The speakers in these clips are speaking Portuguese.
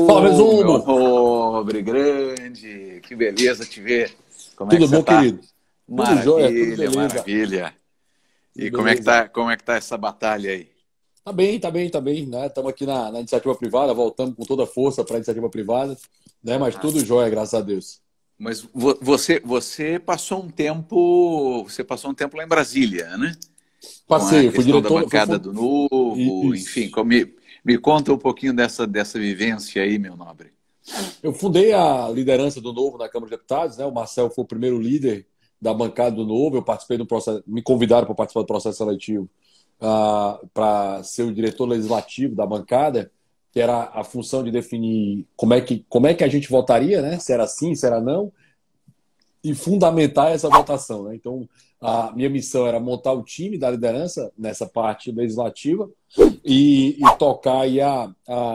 Fala, Ô, meu Resumo! nobre, grande, que beleza te ver. Como é que Tudo você bom, tá? querido? Tudo jóia, tudo Maravilha, beleza. maravilha. Tudo E beleza. como é que tá essa batalha aí? Tá bem, tá bem, tá bem, né? Estamos aqui na iniciativa privada, voltando com toda a força para a iniciativa privada, né? Mas Ah, tudo jóia, graças a Deus. mas você passou um tempo lá em Brasília, né? Com a Passei, eu fui questão da diretor, bancada do Novo, enfim, isso. me conta um pouquinho dessa vivência aí, meu nobre. Eu fundei a liderança do Novo na Câmara de Deputados, né? O Marcel foi o primeiro líder da bancada do Novo. Eu participei do processo, me convidaram para participar do processo seletivo para ser o diretor legislativo da bancada, que era a função de definir como é que a gente votaria, né? Se era sim, se era não, e fundamentar essa votação, né? Então, a minha missão era montar o time da liderança nessa parte legislativa e tocar aí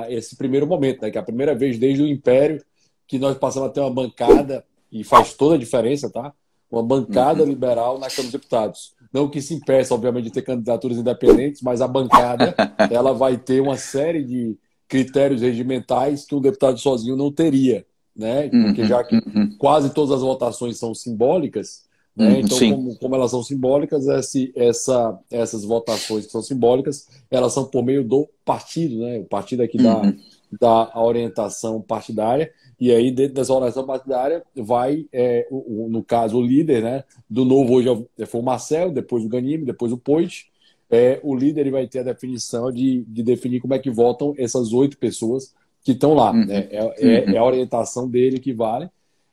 esse primeiro momento, né? Que é a primeira vez desde o Império que nós passamos a ter uma bancada, e faz toda a diferença, tá? Uma bancada Uhum. liberal na Câmara dos Deputados. Não que se impeça, obviamente, de ter candidaturas independentes, mas a bancada ela vai ter uma série de critérios regimentais que um deputado sozinho não teria, né? Porque Uhum, já que uhum, quase todas as votações são simbólicas, né? Então, sim. como elas são simbólicas, essas votações que são simbólicas, elas são por meio do partido, né? O partido aqui Uhum, dá a orientação partidária, e aí dentro dessa orientação partidária vai, no caso, o líder, né, do Novo hoje foi o Marcel, depois o Ganime, depois o Poit. O líder ele vai ter a definição de definir como é que votam essas 8 pessoas que estão lá, né? uhum, É a uhum. orientação dele que vale,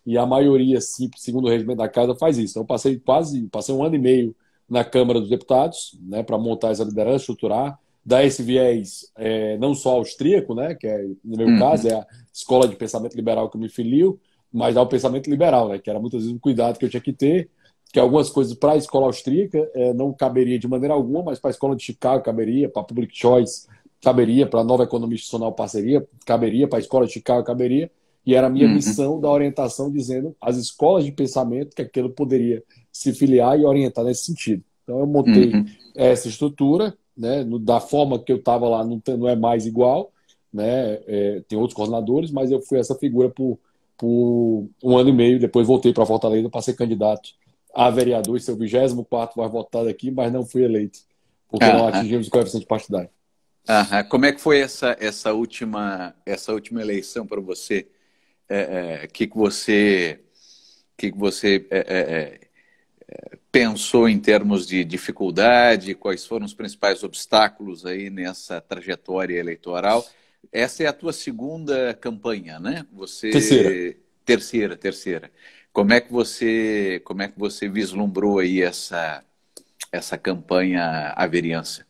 e a maioria, sim, segundo o regimento da casa, faz isso. Então, eu passei um ano e meio na Câmara dos Deputados, né, para montar essa liderança, estruturar, dar esse viés não só austríaco, né, que é, no meu caso, Uhum, é a escola de pensamento liberal que eu me filio, mas dá o pensamento liberal, né, que era muitas vezes um cuidado que eu tinha que ter, que algumas coisas para a escola austríaca não caberia de maneira alguma, mas para a escola de Chicago caberia, para a Public Choice caberia, para a nova economia institucional parceria caberia, para a escola de Chicago caberia, e era a minha uhum, missão da orientação dizendo as escolas de pensamento que aquilo poderia se filiar e orientar nesse sentido. Então eu montei uhum. essa estrutura, né, da forma que eu estava lá não é mais igual, né, tem outros coordenadores, mas eu fui essa figura por um ano e meio, depois voltei para Fortaleza para ser candidato a vereador, esse é o 24º mais votado aqui, mas não fui eleito, porque não Aham, atingimos o coeficiente partidário. aham. Como é que foi essa última eleição para você? Que você pensou em termos de dificuldade? Quais foram os principais obstáculos aí nessa trajetória eleitoral? Essa é a tua segunda campanha, né? Terceira. Terceira. Como é que você vislumbrou aí essa campanha à vereança?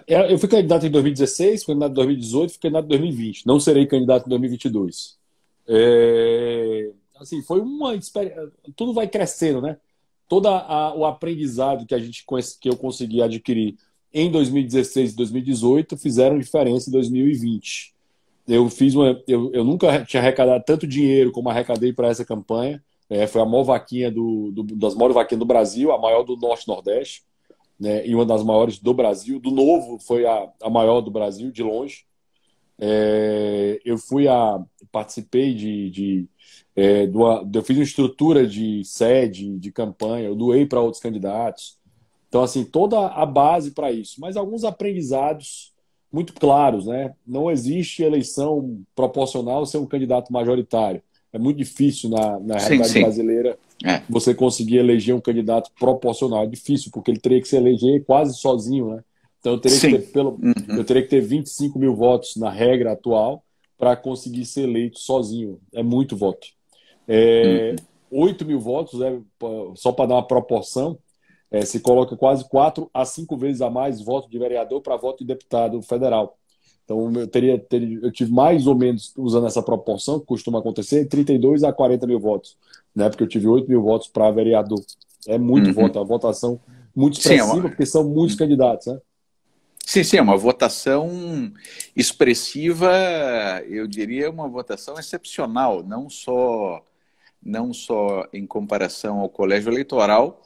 Eu fui candidato em 2016, fui candidato em 2018, fui candidato em 2020. Não serei candidato em 2022. Assim, foi uma experiência. Tudo vai crescendo, né? O aprendizado que eu consegui adquirir em 2016 e 2018 fizeram diferença em 2020. Eu nunca tinha arrecadado tanto dinheiro como arrecadei para essa campanha. Foi a maior vaquinha das maiores vaquinhas do Brasil, a maior do Norte e Nordeste, né, e uma das maiores do Brasil. Do Novo foi a maior do Brasil, de longe. Eu participei eu fiz uma estrutura de sede, de campanha, eu doei para outros candidatos. Então, assim, toda a base para isso. Mas alguns aprendizados muito claros, né? Não existe eleição proporcional sem um candidato majoritário. É muito difícil na Sim, realidade sim. brasileira É. você conseguir eleger um candidato proporcional. É difícil, porque ele teria que se eleger quase sozinho, né? Então Sim. eu Uhum, teria que ter 25 mil votos na regra atual para conseguir ser eleito sozinho. É muito voto. É, uhum, 8 mil votos, só para dar uma proporção, se coloca quase 4 a 5 vezes a mais voto de vereador para voto de deputado federal. Então, eu tive mais ou menos, usando essa proporção, que costuma acontecer, 32 a 40 mil votos, né? Porque eu tive 8 mil votos para vereador. É muito voto, é uhum. uma votação muito Sim, expressiva, porque são muitos candidatos, né? sim, é uma votação expressiva, eu diria uma votação excepcional, não só em comparação ao colégio eleitoral,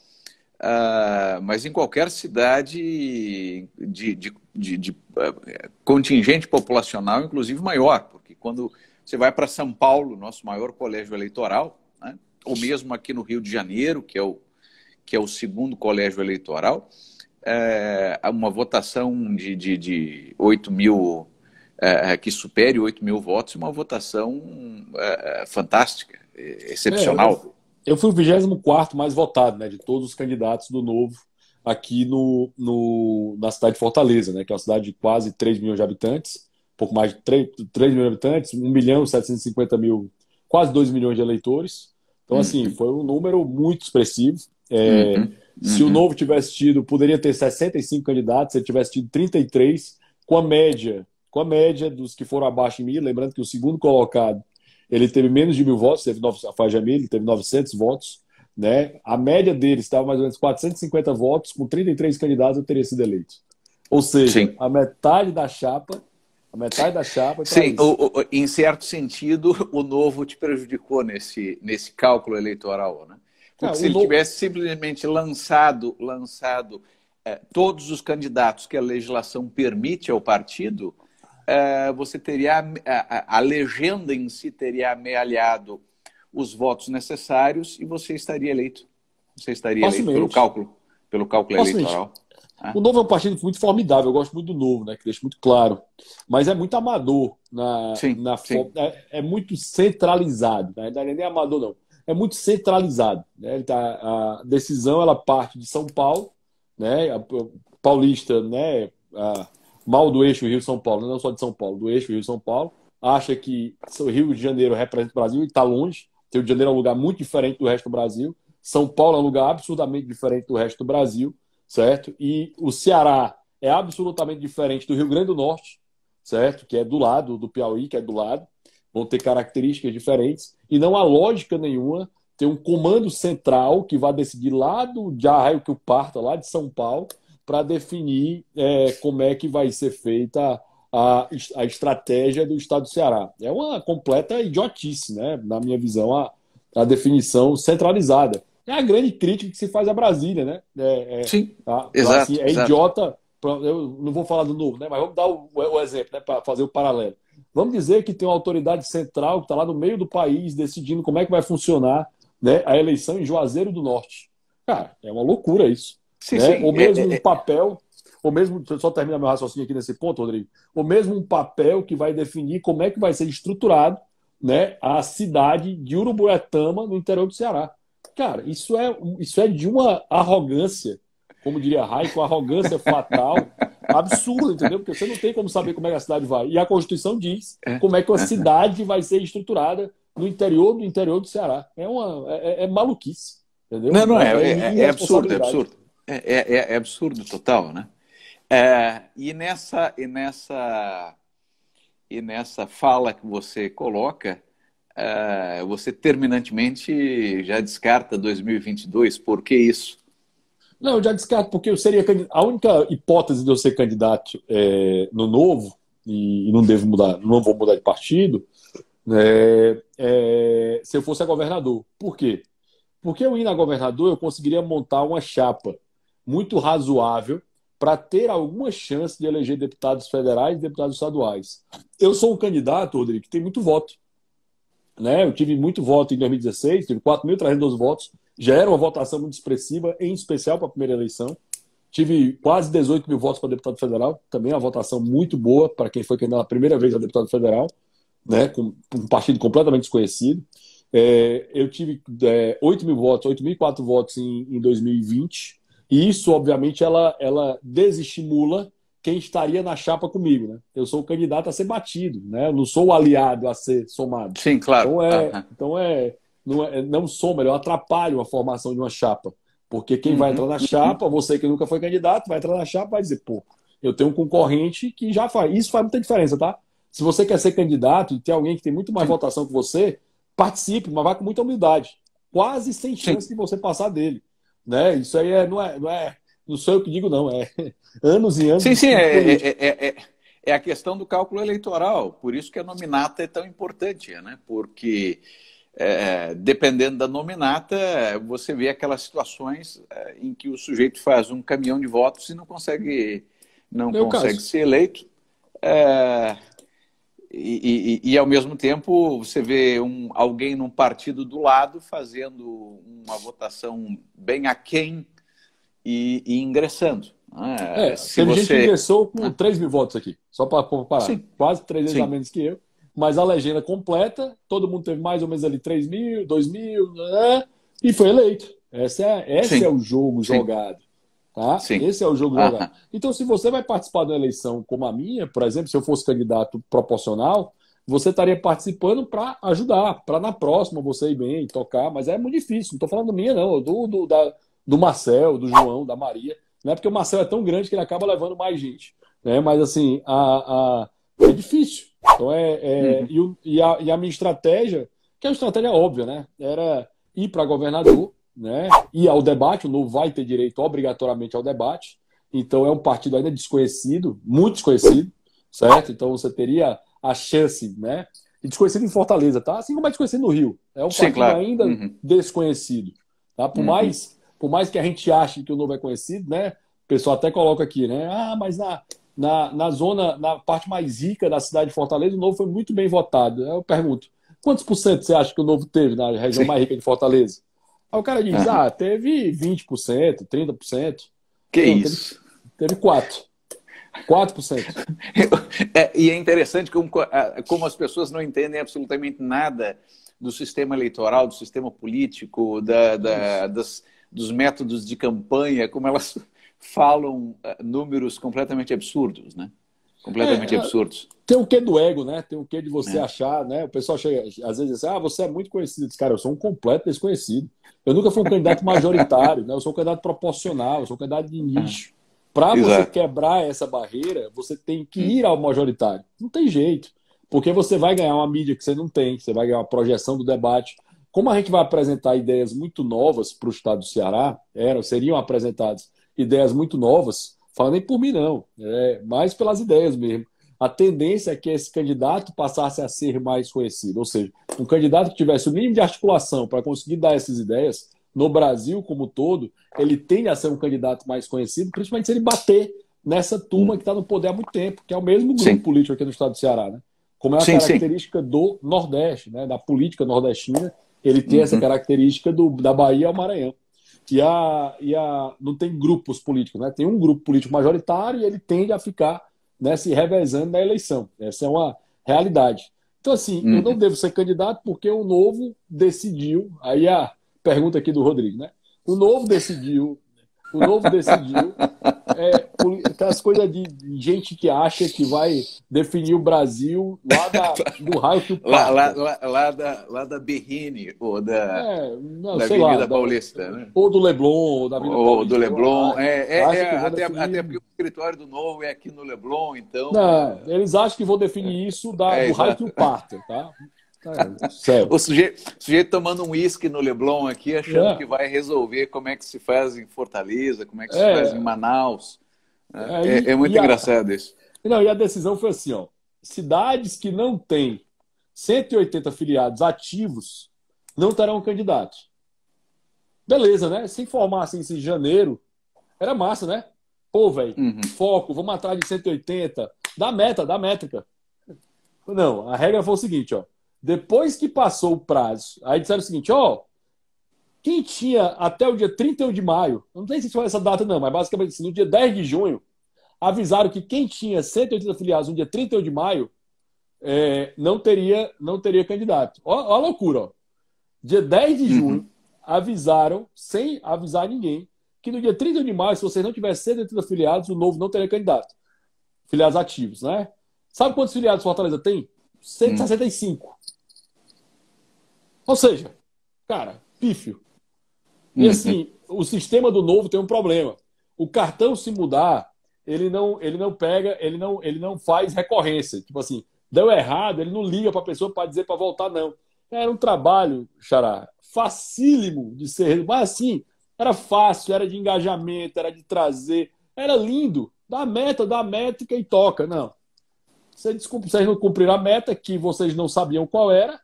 mas em qualquer cidade de contingente populacional, inclusive maior, porque quando você vai para São Paulo, nosso maior colégio eleitoral, né, ou mesmo aqui no Rio de Janeiro, que é o segundo colégio eleitoral, uma votação de 8 mil, que supere 8 mil votos, uma votação fantástica, excepcional. Eu fui o 24º mais votado, né, de todos os candidatos do Novo aqui na cidade de Fortaleza, né, que é uma cidade de quase 3 milhões de habitantes, pouco mais de 3 milhões de habitantes, 1.750.000, quase 2 milhões de eleitores. Então, assim, foi um número muito expressivo. Se o Novo tivesse tido, poderia ter 65 candidatos, se ele tivesse tido 33, com a média dos que foram abaixo de mim, lembrando que o segundo colocado, ele teve menos de 1.000 votos, a Faz Jamil, ele teve 900 votos, né? A média dele estava mais ou menos 450 votos, com 33 candidatos eu teria sido eleito. Ou seja, sim, a metade da chapa. Sim, em certo sentido, o Novo te prejudicou nesse cálculo eleitoral, né? Porque se ele tivesse simplesmente lançado todos os candidatos que a legislação permite ao partido, você teria a legenda em si teria amealhado os votos necessários e você estaria eleito. Você estaria eleito pelo cálculo eleitoral. O Novo é um partido muito formidável, eu gosto muito do Novo, né, que deixa muito claro. Mas é muito amador sim. É muito centralizado, né? Não é nem amador, não. É muito centralizado, né? A decisão ela parte de São Paulo, né? Paulista, né? Mal do eixo Rio-São Paulo, não só de São Paulo, do eixo Rio-São Paulo, acha que o Rio de Janeiro representa o Brasil e está longe. O Rio de Janeiro é um lugar muito diferente do resto do Brasil. São Paulo é um lugar absurdamente diferente do resto do Brasil, certo? E o Ceará é absolutamente diferente do Rio Grande do Norte, certo? Que é do lado do Piauí, que é do lado. Vão ter características diferentes. E não há lógica nenhuma ter um comando central que vai decidir lá de Arraio que o Parta, lá de São Paulo, para definir como é que vai ser feita a estratégia do Estado do Ceará. É uma completa idiotice, né? Na minha visão, a definição centralizada. É a grande crítica que se faz a Brasília, né? Sim, exato, assim, exato. Idiota. Eu não vou falar do Novo, né? Mas vamos dar o exemplo, né? Para fazer o paralelo. Vamos dizer que tem uma autoridade central que está lá no meio do país decidindo como é que vai funcionar, né, a eleição em Juazeiro do Norte. Cara, é uma loucura isso. Sim, né? sim. Ou mesmo um papel, ou mesmo, só terminar meu raciocínio aqui nesse ponto, Rodrigo, ou mesmo um papel que vai definir como é que vai ser estruturado, né, a cidade de Uruburetama, no interior do Ceará. Cara, isso é de uma arrogância, como diria Hayek, uma arrogância fatal, absurda, entendeu? Porque você não tem como saber como é que a cidade vai. E a Constituição diz como é que a cidade vai ser estruturada no interior do Ceará. É maluquice, entendeu? Não, é absurdo, é absurdo. É absurdo total, né? E nessa fala que você coloca, você terminantemente já descarta 2022. Por que isso? Não, eu já descarto, porque eu seria a única hipótese de eu ser candidato no Novo, e não devo mudar, não vou mudar de partido, se eu fosse a governador. Por quê? Porque eu indo a governador, eu conseguiria montar uma chapa muito razoável para ter alguma chance de eleger deputados federais e deputados estaduais. Eu sou um candidato, Rodrigo, que tem muito voto. Né? Eu tive muito voto em 2016, tive 4.312 votos, já era uma votação muito expressiva, em especial para a primeira eleição. Tive quase 18 mil votos para deputado federal, também uma votação muito boa para quem foi candidato a primeira vez a deputado federal, né? Com um partido completamente desconhecido. Eu tive 8 mil votos, 8.004 votos em 2020, e isso, obviamente, ela desestimula quem estaria na chapa comigo. Né? Eu sou o candidato a ser batido, né? Eu não sou o aliado a ser somado. Sim, claro. Não soma, eu atrapalho a formação de uma chapa. Porque quem vai entrar na chapa, você que nunca foi candidato, vai entrar na chapa e vai dizer, pô, eu tenho um concorrente que já faz. Isso faz muita diferença, tá? Se você quer ser candidato e tem alguém que tem muito mais votação que você, participe, mas vá com muita humildade. Quase sem chance de você passar dele. Né? Isso aí não sou eu que digo, não. É anos e anos. Sim, é a questão do cálculo eleitoral. Por isso que a nominata é tão importante, né? Porque dependendo da nominata, você vê aquelas situações em que o sujeito faz um caminhão de votos e não consegue ser eleito. E ao mesmo tempo, você vê alguém num partido do lado fazendo uma votação bem aquém e ingressando. Teve gente que ingressou com 3 mil votos aqui, só para comparar. Sim. Quase 3 vezes a menos que eu. Mas a legenda completa, todo mundo teve mais ou menos ali 3 mil, 2 mil, e foi eleito. Esse é o jogo jogado. Tá? Esse é o jogo jogado. Então, se você vai participar de uma eleição como a minha, por exemplo, se eu fosse candidato proporcional, você estaria participando para ajudar, para na próxima você ir bem, tocar, mas é muito difícil. Não estou falando minha, não, do Marcel, do João, da Maria. Não é porque o Marcel é tão grande que ele acaba levando mais gente. Né? Mas, assim, é difícil. Então, e a minha estratégia, que é uma estratégia óbvia, né? Era ir para governador, né? Ir ao debate. O Novo vai ter direito obrigatoriamente ao debate. Então, é um partido ainda desconhecido, muito desconhecido, certo? Então, você teria a chance, né? E desconhecido em Fortaleza, tá? Assim como é desconhecido no Rio. É um partido ainda desconhecido. Tá? Por mais que a gente ache que o Novo é conhecido, né? O pessoal até coloca aqui, né? Mas na zona, na parte mais rica da cidade de Fortaleza, o Novo foi muito bem votado. Eu pergunto, quantos por cento você acha que o Novo teve na região mais rica de Fortaleza? Aí o cara diz, teve 20%, 30%. Que não, isso? Teve 4%. 4%. E é interessante como as pessoas não entendem absolutamente nada do sistema eleitoral, do sistema político, dos métodos de campanha, como elas falam números completamente absurdos, né? Completamente absurdos. Tem o quê do ego, né? Tem o quê de você achar, né? O pessoal chega, às vezes diz assim, você é muito conhecido. Diz, cara, eu sou um completo desconhecido. Eu nunca fui um candidato majoritário, né? Eu sou um candidato proporcional, eu sou um candidato de nicho. Para você quebrar essa barreira, você tem que ir ao majoritário. Não tem jeito. Porque você vai ganhar uma mídia que você não tem, você vai ganhar uma projeção do debate. Como a gente vai apresentar ideias muito novas para o estado do Ceará, seriam apresentadas ideias muito novas, falando nem por mim não, mais pelas ideias mesmo. A tendência é que esse candidato passasse a ser mais conhecido, ou seja, um candidato que tivesse o mínimo de articulação para conseguir dar essas ideias, no Brasil como um todo, ele tende a ser um candidato mais conhecido, principalmente se ele bater nessa turma que está no poder há muito tempo, que é o mesmo grupo político aqui no estado do Ceará, né? Como é uma característica do Nordeste, né? Da política nordestina, ele tem essa característica da Bahia ao Maranhão. Não tem grupos políticos, né? Tem um grupo político majoritário e ele tende a ficar, né, se revezando na eleição. Essa é uma realidade. Então, assim, eu não devo ser candidato porque o Novo decidiu. Aí a pergunta aqui do Rodrigo, né? O Novo decidiu. Aquelas coisas de gente que acha que vai definir o Brasil do raio que o lá da Berrine, ou da Avenida Paulista. Né? Ou do Leblon, ou da Avenida Paulista. Ou do Leblon. Até porque o escritório do Novo é aqui no Leblon, então... Não, eles acham que vão definir isso do raio que o parta, tá? O sujeito tomando um uísque no Leblon aqui, achando que vai resolver como é que se faz em Fortaleza, como é que se faz em Manaus. É muito engraçado isso. Não, e a decisão foi assim, ó, cidades que não têm 180 filiados ativos não terão candidato. Beleza, né? Se informassem isso em janeiro, era massa, né? Pô, velho, foco, vamos atrás de 180, dá métrica. Não, a regra foi o seguinte, ó. Depois que passou o prazo, aí disseram o seguinte, quem tinha até o dia 31 de maio, não sei se foi essa data não, mas basicamente assim, no dia 10 de junho, avisaram que quem tinha 180 filiados no dia 31 de maio não teria candidato. Ó a loucura, ó. Dia 10 de junho, avisaram, sem avisar ninguém, que no dia 31 de maio, se vocês não tivessem 180 filiados, o Novo não teria candidato. Filiados ativos, né? Sabe quantos filiados Fortaleza tem? 165. Ou seja, cara, pífio. E assim, o sistema do Novo tem um problema. O cartão, se mudar, ele não faz recorrência. Tipo assim, deu errado, ele não liga para a pessoa para dizer para voltar, não. Era um trabalho, Xará, facílimo de ser. Mas assim, era fácil, era de engajamento, era de trazer. Era lindo. Dá métrica e toca. Não. Vocês não cumpriram a meta, que vocês não sabiam qual era.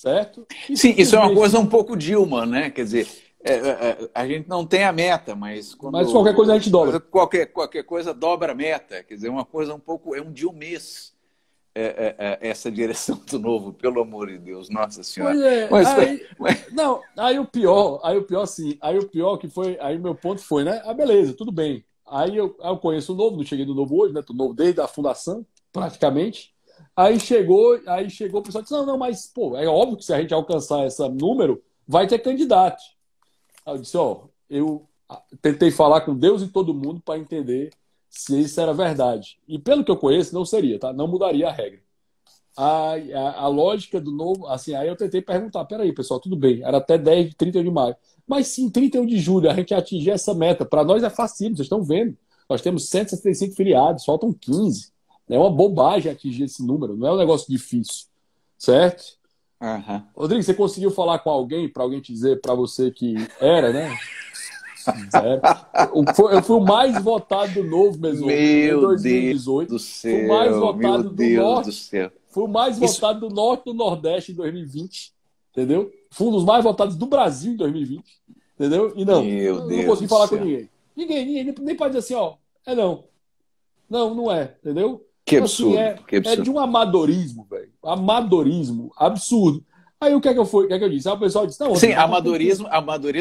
certo? Sim, isso é uma coisa um pouco Dilma, né? Quer dizer, a gente não tem a meta, mas mas qualquer coisa a gente dobra. Qualquer coisa dobra a meta. Quer dizer, uma coisa um pouco... É um Dilmês essa direção do Novo, pelo amor de Deus, Nossa Senhora. Pois é, não, aí o pior assim, aí o pior que foi, aí meu ponto foi, né? Ah, beleza, tudo bem. Aí eu conheço o Novo, não cheguei no Novo hoje, né? Tô Novo desde a fundação, praticamente. Aí chegou o pessoal e disse, não, mas, pô, é óbvio que se a gente alcançar esse número, vai ter candidato. Aí eu disse, eu tentei falar com Deus e todo mundo para entender se isso era verdade. E pelo que eu conheço, não seria, tá? Não mudaria a regra. A lógica do Novo, assim, aí eu tentei perguntar, peraí, pessoal, tudo bem, era até 30 de maio. Mas se em 31 de julho a gente atingir essa meta, para nós é facílimo, vocês estão vendo. Nós temos 175 filiados, faltam 15. É uma bobagem atingir esse número, não é um negócio difícil, certo? Uhum. Rodrigo, você conseguiu falar com alguém, para alguém te dizer para você que era, né? Eu fui o mais votado do Novo Mesomo em 2018. Deus do céu, fui o mais votado do Norte. Do céu. Fui o mais votado do Norte e do Nordeste em 2020. Entendeu? Fui um dos mais votados do Brasil em 2020. Entendeu? E não consegui falar com ninguém. Ninguém nem pode dizer assim, não. Não é. Entendeu? Que absurdo. Assim, que absurdo. É de um amadorismo, velho. Amadorismo absurdo. Aí o que é que eu disse? Aí o pessoal disse, não. Sim, amadorismo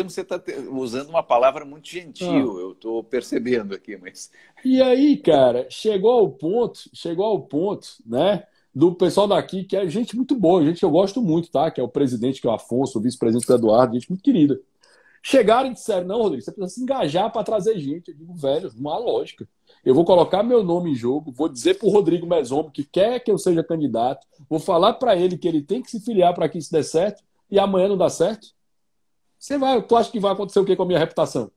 você está usando uma palavra muito gentil, eu estou percebendo aqui, mas. E aí, cara, chegou ao ponto, né, do pessoal daqui, que é gente muito boa, gente que eu gosto muito, tá? Que é o presidente, que é o Afonso, o vice-presidente que é o Eduardo, gente muito querida. Chegaram e disseram, não, Rodrigo, você precisa se engajar para trazer gente. Eu digo, velho, não há lógica. Eu vou colocar meu nome em jogo, vou dizer para o Rodrigo Mesomo que quer que eu seja candidato, vou falar para ele que ele tem que se filiar para que isso dê certo, e amanhã não dá certo? Tu acha que vai acontecer o quê com a minha reputação?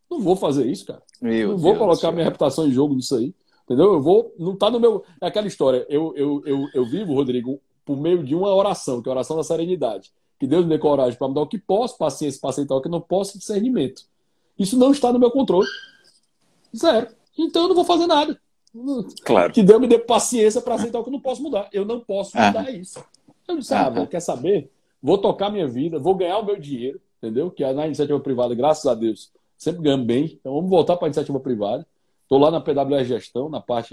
Não vou fazer isso, cara. Não vou colocar minha reputação em jogo nisso aí. Entendeu? Não tá no meu. É aquela história. Eu vivo, Rodrigo, por meio de uma oração, que é a oração da serenidade. Que Deus me dê coragem para me dar o que posso, paciência para aceitar o que não posso, discernimento. Isso não está no meu controle. Zero. Então eu não vou fazer nada. Claro. Que Deus me dê paciência para aceitar o que eu não posso mudar. Eu não posso mudar isso. Eu disse, quer saber? Vou tocar minha vida, vou ganhar o meu dinheiro, entendeu? Que na iniciativa privada, graças a Deus, sempre ganho bem. Então vamos voltar para a iniciativa privada. Estou lá na PWR Gestão,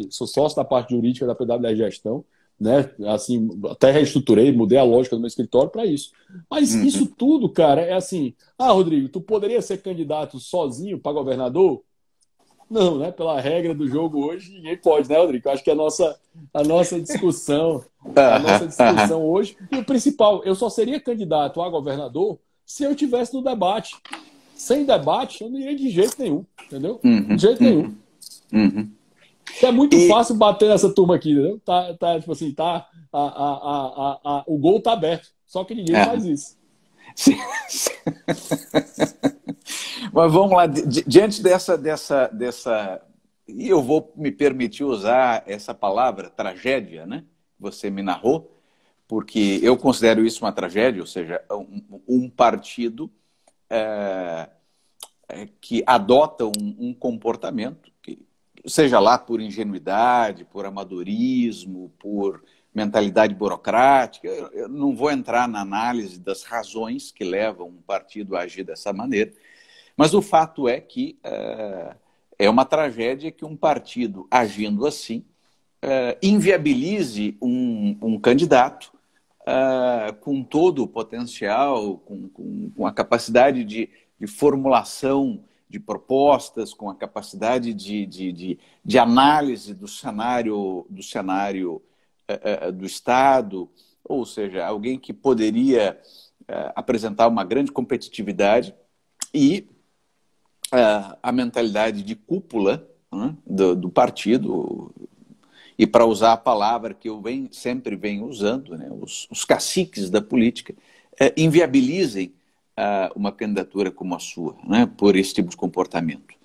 sou sócio da parte jurídica da PWR Gestão, né? Assim, até reestruturei, mudei a lógica do meu escritório para isso. Mas isso tudo, cara, é assim, Rodrigo, tu poderia ser candidato sozinho para governador? Não, né? Pela regra do jogo hoje, ninguém pode, né, Rodrigo? Eu acho que a nossa discussão, hoje, e o principal, eu só seria candidato a governador se eu tivesse no debate. Sem debate, eu não iria de jeito nenhum, entendeu? De jeito nenhum. É muito fácil bater nessa turma aqui, entendeu? Tipo assim, o gol tá aberto, só que ninguém faz isso. Sim. Mas vamos lá, diante dessa... E eu vou me permitir usar essa palavra, tragédia, né? Você me narrou, porque eu considero isso uma tragédia, ou seja, um partido que adota um comportamento, que, seja lá por ingenuidade, por amadorismo, por mentalidade burocrática, eu não vou entrar na análise das razões que levam um partido a agir dessa maneira, mas o fato é que é uma tragédia que um partido agindo assim inviabilize um candidato com todo o potencial, com a capacidade de formulação de propostas, com a capacidade de análise do cenário do Estado, ou seja, alguém que poderia apresentar uma grande competitividade e a mentalidade de cúpula, né, do partido, e para usar a palavra que eu sempre venho usando, né, os caciques da política, inviabilizem uma candidatura como a sua, né, por esse tipo de comportamento.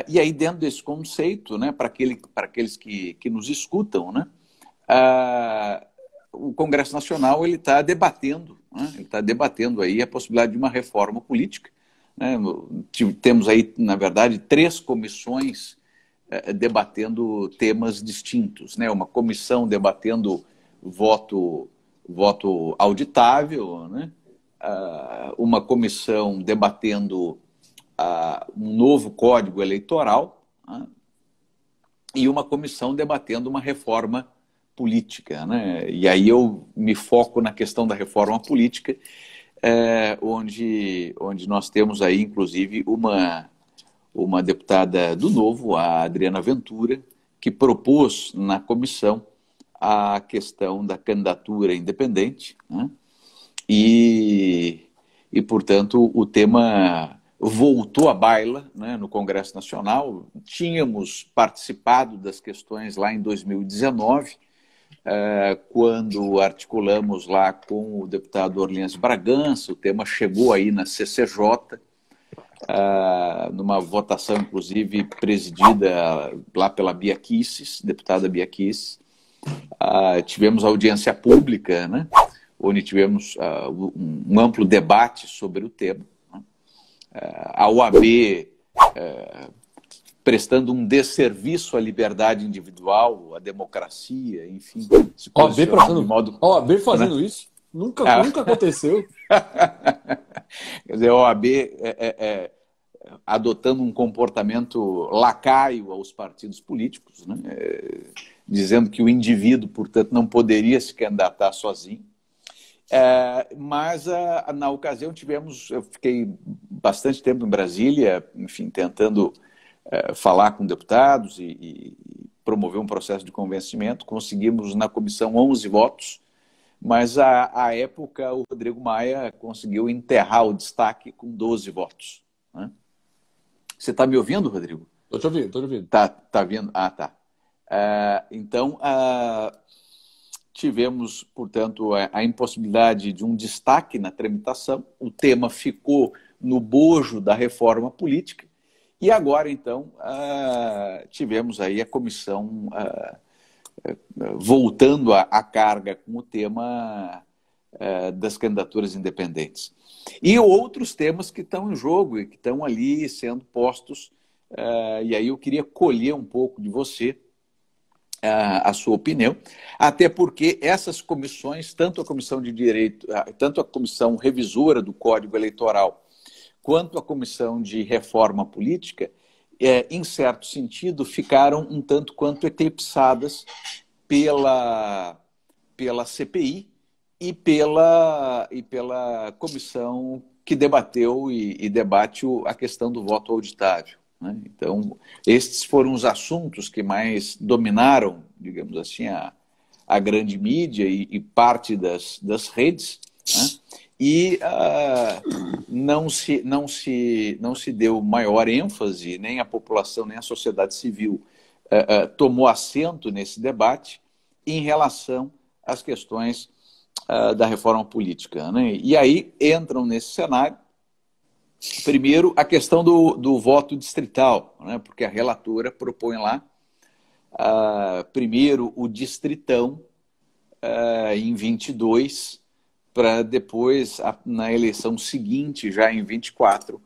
E aí, dentro desse conceito, né, para aqueles que nos escutam, né, o Congresso Nacional está debatendo, né, ele está debatendo aí a possibilidade de uma reforma política. Né, temos aí, na verdade, 3 comissões debatendo temas distintos, né, uma comissão debatendo voto voto auditável, né? Uma comissão debatendo um novo código eleitoral, né? E uma comissão debatendo uma reforma política, né? E aí eu me foco na questão da reforma política, onde nós temos aí, inclusive, uma deputada do Novo, a Adriana Ventura, que propôs na comissão a questão da candidatura independente, né? E, portanto, o tema voltou à baila, né, no Congresso Nacional. Tínhamos participado das questões lá em 2019, quando articulamos lá com o deputado Orleans Bragança, o tema chegou aí na CCJ, numa votação, inclusive, presidida lá pela Bia Kicis, deputada Bia Kicis. Tivemos audiência pública, né, onde tivemos um amplo debate sobre o tema. A OAB prestando um desserviço à liberdade individual, à democracia, enfim. OAB fazendo, né, isso? Nunca aconteceu. Quer dizer, a OAB adotando um comportamento lacaio aos partidos políticos, né? Dizendo que o indivíduo, portanto, não poderia se candidatar sozinho. Mas, na ocasião, eu fiquei bastante tempo em Brasília, enfim, tentando falar com deputados e promover um processo de convencimento. Conseguimos, na comissão, 11 votos, mas, à época, o Rodrigo Maia conseguiu enterrar o destaque com 12 votos. Né? Você está me ouvindo, Rodrigo? Estou te ouvindo, estou te ouvindo. Tá vendo? Tá. Então, tivemos, portanto, a impossibilidade de um destaque na tramitação. O tema ficou no bojo da reforma política. E agora, então, tivemos aí a comissão voltando à carga com o tema das candidaturas independentes. E outros temas que estão em jogo e que estão ali sendo postos. E aí eu queria colher um pouco de você a sua opinião, até porque essas comissões, tanto a Comissão de Direito, tanto a Comissão Revisora do Código Eleitoral, quanto a Comissão de Reforma Política, em certo sentido, ficaram um tanto quanto eclipsadas pela CPI e pela comissão que debateu e debate a questão do voto auditável. Né? Então, estes foram os assuntos que mais dominaram, digamos assim, a grande mídia e parte das redes, né? E não se deu maior ênfase, nem a população, nem a sociedade civil tomou assento nesse debate em relação às questões da reforma política. Né? E aí entram nesse cenário, primeiro, a questão do voto distrital, né? Porque a relatora propõe lá, primeiro, o distritão em 22, para depois, na eleição seguinte, já em 24,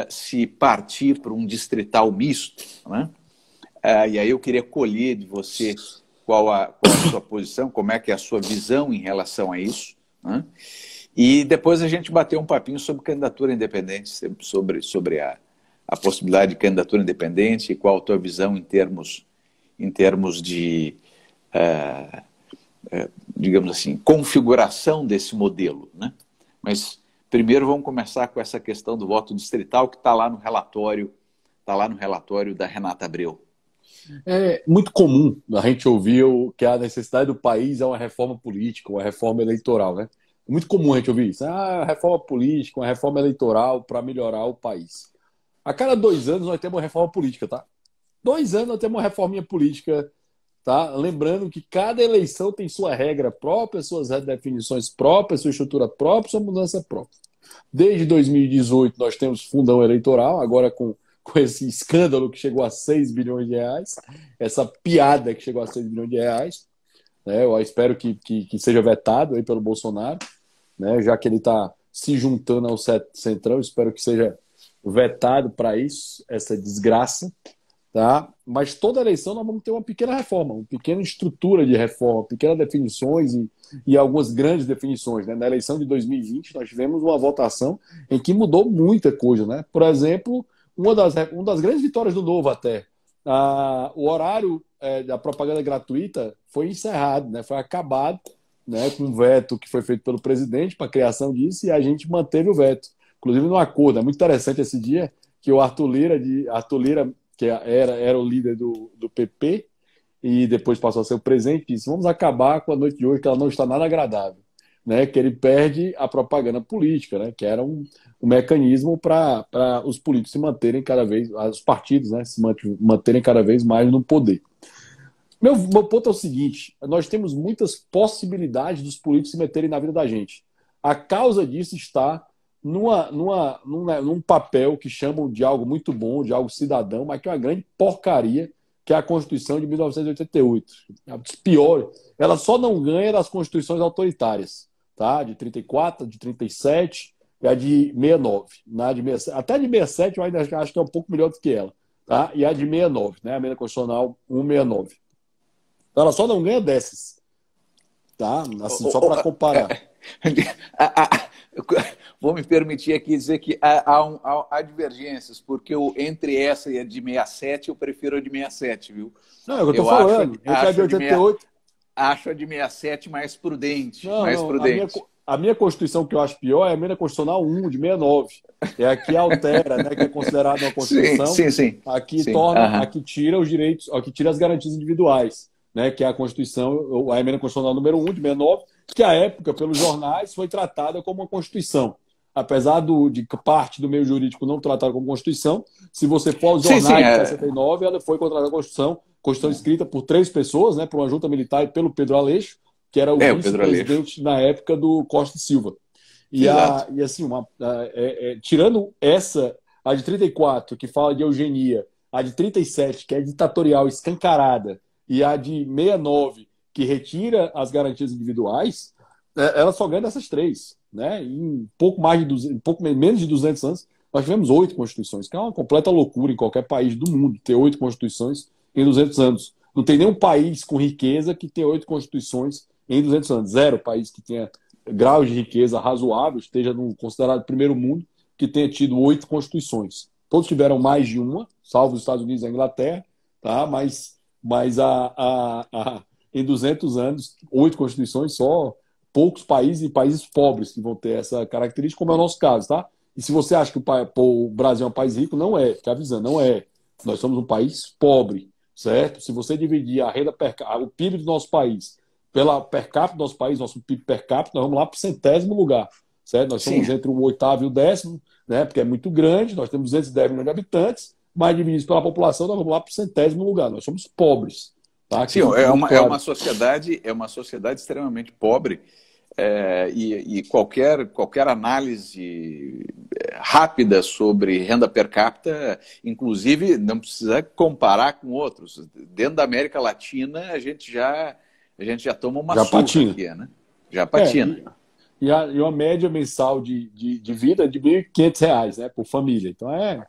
se partir para um distrital misto. Né? E aí eu queria colher de você qual a sua posição, como é que é a sua visão em relação a isso. Né? E depois a gente bateu um papinho sobre candidatura independente, sobre a possibilidade de candidatura independente e qual a tua visão em termos de, digamos assim, configuração desse modelo. Né? Mas primeiro vamos começar com essa questão do voto distrital que está lá no relatório da Renata Abreu. É muito comum a gente ouvir que a necessidade do país é uma reforma política, uma reforma eleitoral, né? É muito comum a gente ouvir isso. Reforma política, uma reforma eleitoral para melhorar o país. A cada 2 anos nós temos uma reforma política, tá? 2 anos nós temos uma reforminha política, tá? Lembrando que cada eleição tem sua regra própria, suas definições próprias, sua estrutura própria, sua mudança própria. Desde 2018 nós temos fundão eleitoral, agora com esse escândalo que chegou a 6 bilhões de reais, essa piada que chegou a 6 bilhões de reais, né? Eu espero que seja vetado aí pelo Bolsonaro, né? Já que ele está se juntando ao Centrão, espero que seja vetado para isso, essa desgraça, tá? Mas toda eleição nós vamos ter uma pequena reforma, uma pequena estrutura de reforma, pequenas definições e algumas grandes definições, né? Na eleição de 2020 nós tivemos uma votação em que mudou muita coisa, né? Por exemplo, uma das grandes vitórias do Novo até, o horário da propaganda gratuita foi encerrado, né? Foi acabado, né? Com o veto que foi feito pelo presidente para a criação disso e a gente manteve o veto. Inclusive no acordo, é muito interessante esse dia que o Arthur Lira, que era o líder do PP e depois passou a ser o presidente, disse: vamos acabar com a noite de hoje, que ela não está nada agradável. Né? Que ele perde a propaganda política, né? Que era um mecanismo para os políticos se manterem cada vez, os partidos, né? Se manterem cada vez mais no poder. Meu ponto é o seguinte: nós temos muitas possibilidades dos políticos se meterem na vida da gente. A causa disso está num papel que chamam de algo muito bom, de algo cidadão, mas que é uma grande porcaria, que é a Constituição de 1988. Pior, ela só não ganha das constituições autoritárias, tá? De 34, de 37 e a de 69. Até a de 67 eu ainda acho que é um pouco melhor do que ela, tá? E a de 69, né? A emenda constitucional 169. Então ela só não ganha dessas, tá? Assim, só para comparar. Vou me permitir aqui dizer que há divergências, porque entre essa e a de 67, eu prefiro a de 67, viu? Não, é o que eu estou falando. Entre a de 88... Acho a de 67 mais prudente. Não, mais prudente. A minha Constituição que eu acho pior é a emenda constitucional 1, de 69. É a que altera, né, que é considerada uma Constituição. Sim. Aqui tira os direitos, aqui tira as garantias individuais, né, que é a Constituição, a emenda constitucional número 1, de 69, que à época, pelos jornais, foi tratada como uma Constituição. Apesar de parte do meio jurídico não tratar como Constituição, se você for aos jornais de 69, ela foi contratada como Constituição escrita por 3 pessoas, né, por uma junta militar e pelo Pedro Aleixo, que era o vice-presidente na época do Costa e Silva. E assim, tirando essa, a de 34, que fala de eugenia, a de 37, que é ditatorial escancarada, e a de 69, que retira as garantias individuais, ela só ganha dessas 3. Né? Em pouco menos de 200 anos, nós tivemos 8 constituições, que é uma completa loucura em qualquer país do mundo ter 8 constituições em 200 anos. Não tem nenhum país com riqueza que tenha 8 constituições em 200 anos. Zero país que tenha graus de riqueza razoável, esteja considerado primeiro mundo, que tenha tido 8 constituições. Todos tiveram mais de uma, salvo os Estados Unidos e a Inglaterra, tá? Mas em 200 anos, 8 constituições só. Poucos países e países pobres que vão ter essa característica, como é o nosso caso, tá? E se você acha que o Brasil é um país rico, não é, te avisando, não é. Nós somos um país pobre, certo? Se você dividir a renda o PIB do nosso país pela per capita do nosso país, nosso PIB per capita, nós vamos lá para o 100º lugar, certo? Nós somos entre o 8º e o 10º, né? Porque é muito grande, nós temos 210 milhões de habitantes, mas divididos pela população, nós vamos lá para o 100º lugar. Nós somos pobres. Tá? Sim, é uma sociedade extremamente pobre. E qualquer análise rápida sobre renda per capita, inclusive, não precisa comparar com outros. Dentro da América Latina, a gente já toma uma surra aqui, né? Já patina. E uma média mensal de vida é de R$ 1.500, né, por família. Então é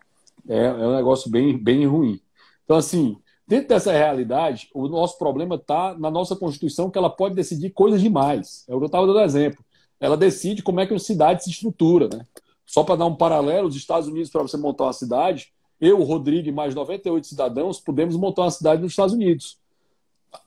um negócio bem ruim. Então, assim, dentro dessa realidade, o nosso problema está na nossa Constituição, que ela pode decidir coisas demais. É o que eu estava dando exemplo. Ela decide como é que uma cidade se estrutura. Né? Só para dar um paralelo, os Estados Unidos, para você montar uma cidade, eu, o Rodrigo e mais 98 cidadãos, podemos montar uma cidade nos Estados Unidos.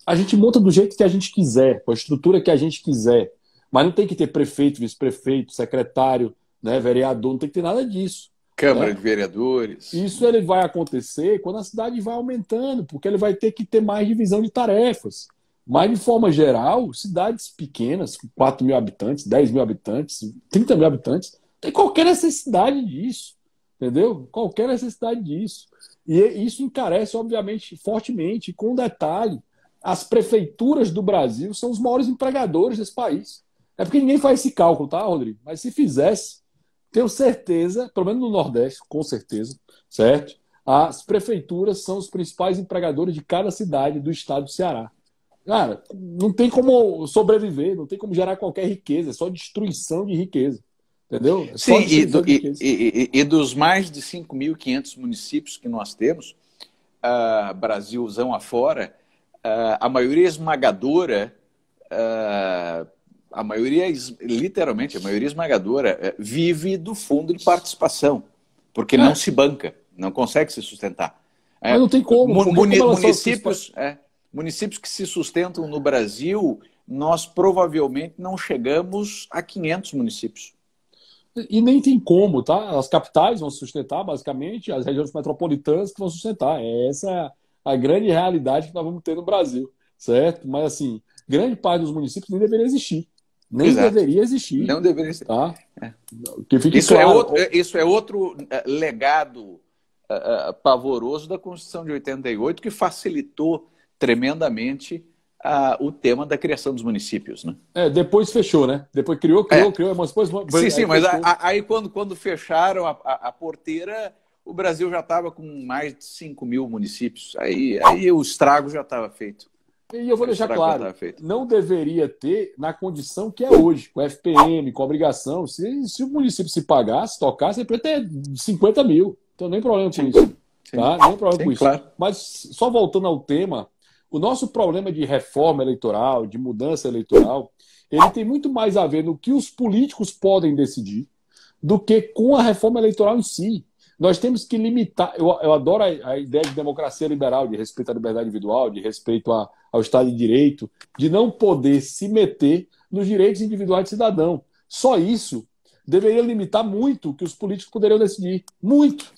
A gente monta do jeito que a gente quiser, com a estrutura que a gente quiser. Mas não tem que ter prefeito, vice-prefeito, secretário, né, vereador, não tem que ter nada disso. Câmara de Vereadores. Isso ele vai acontecer quando a cidade vai aumentando, porque ele vai ter que ter mais divisão de tarefas. Mas, de forma geral, cidades pequenas, com 4 mil habitantes, 10 mil habitantes, 30 mil habitantes, tem qualquer necessidade disso. Entendeu? Qualquer necessidade disso. E isso encarece, obviamente, fortemente. Com um detalhe, as prefeituras do Brasil são os maiores empregadores desse país. É porque ninguém faz esse cálculo, tá, Rodrigo? Mas se fizesse, tenho certeza, pelo menos no Nordeste, com certeza, certo? As prefeituras são os principais empregadores de cada cidade do estado do Ceará. Cara, não tem como sobreviver, não tem como gerar qualquer riqueza, é só destruição de riqueza. Entendeu? É sim, e dos mais de 5.500 municípios que nós temos, Brasilzão afora, a maioria esmagadora, literalmente, a maioria esmagadora vive do fundo de participação, porque não se banca, não consegue se sustentar. Mas não tem como. Municípios que se sustentam no Brasil, nós provavelmente não chegamos a 500 municípios. E nem tem como, tá? As capitais vão sustentar, basicamente, as regiões metropolitanas que vão sustentar. Essa é a grande realidade que nós vamos ter no Brasil, certo? Mas, assim, grande parte dos municípios nem deveria existir. Nem deveria existir. Não deveria existir. Tá? Isso é outro legado pavoroso da Constituição de 88, que facilitou tremendamente o tema da criação dos municípios, né? Depois fechou, né? Depois criou, mas depois... Sim, mas aí quando fecharam a porteira, o Brasil já estava com mais de 5 mil municípios. Aí o estrago já estava feito. E eu vou deixar claro, não deveria ter na condição que é hoje, com FPM, com obrigação. Se o município se pagasse, tocasse, ele poderia ter 50 mil. Então, nem problema com isso. Tá? Nem problema com isso. Claro. Mas, só voltando ao tema, o nosso problema de reforma eleitoral, de mudança eleitoral, ele tem muito mais a ver no que os políticos podem decidir do que com a reforma eleitoral em si. Nós temos que limitar... Eu adoro a ideia de democracia liberal, de respeito à liberdade individual, de respeito ao Estado de Direito, de não poder se meter nos direitos individuais do cidadão. Só isso deveria limitar muito o que os políticos poderiam decidir. Muito.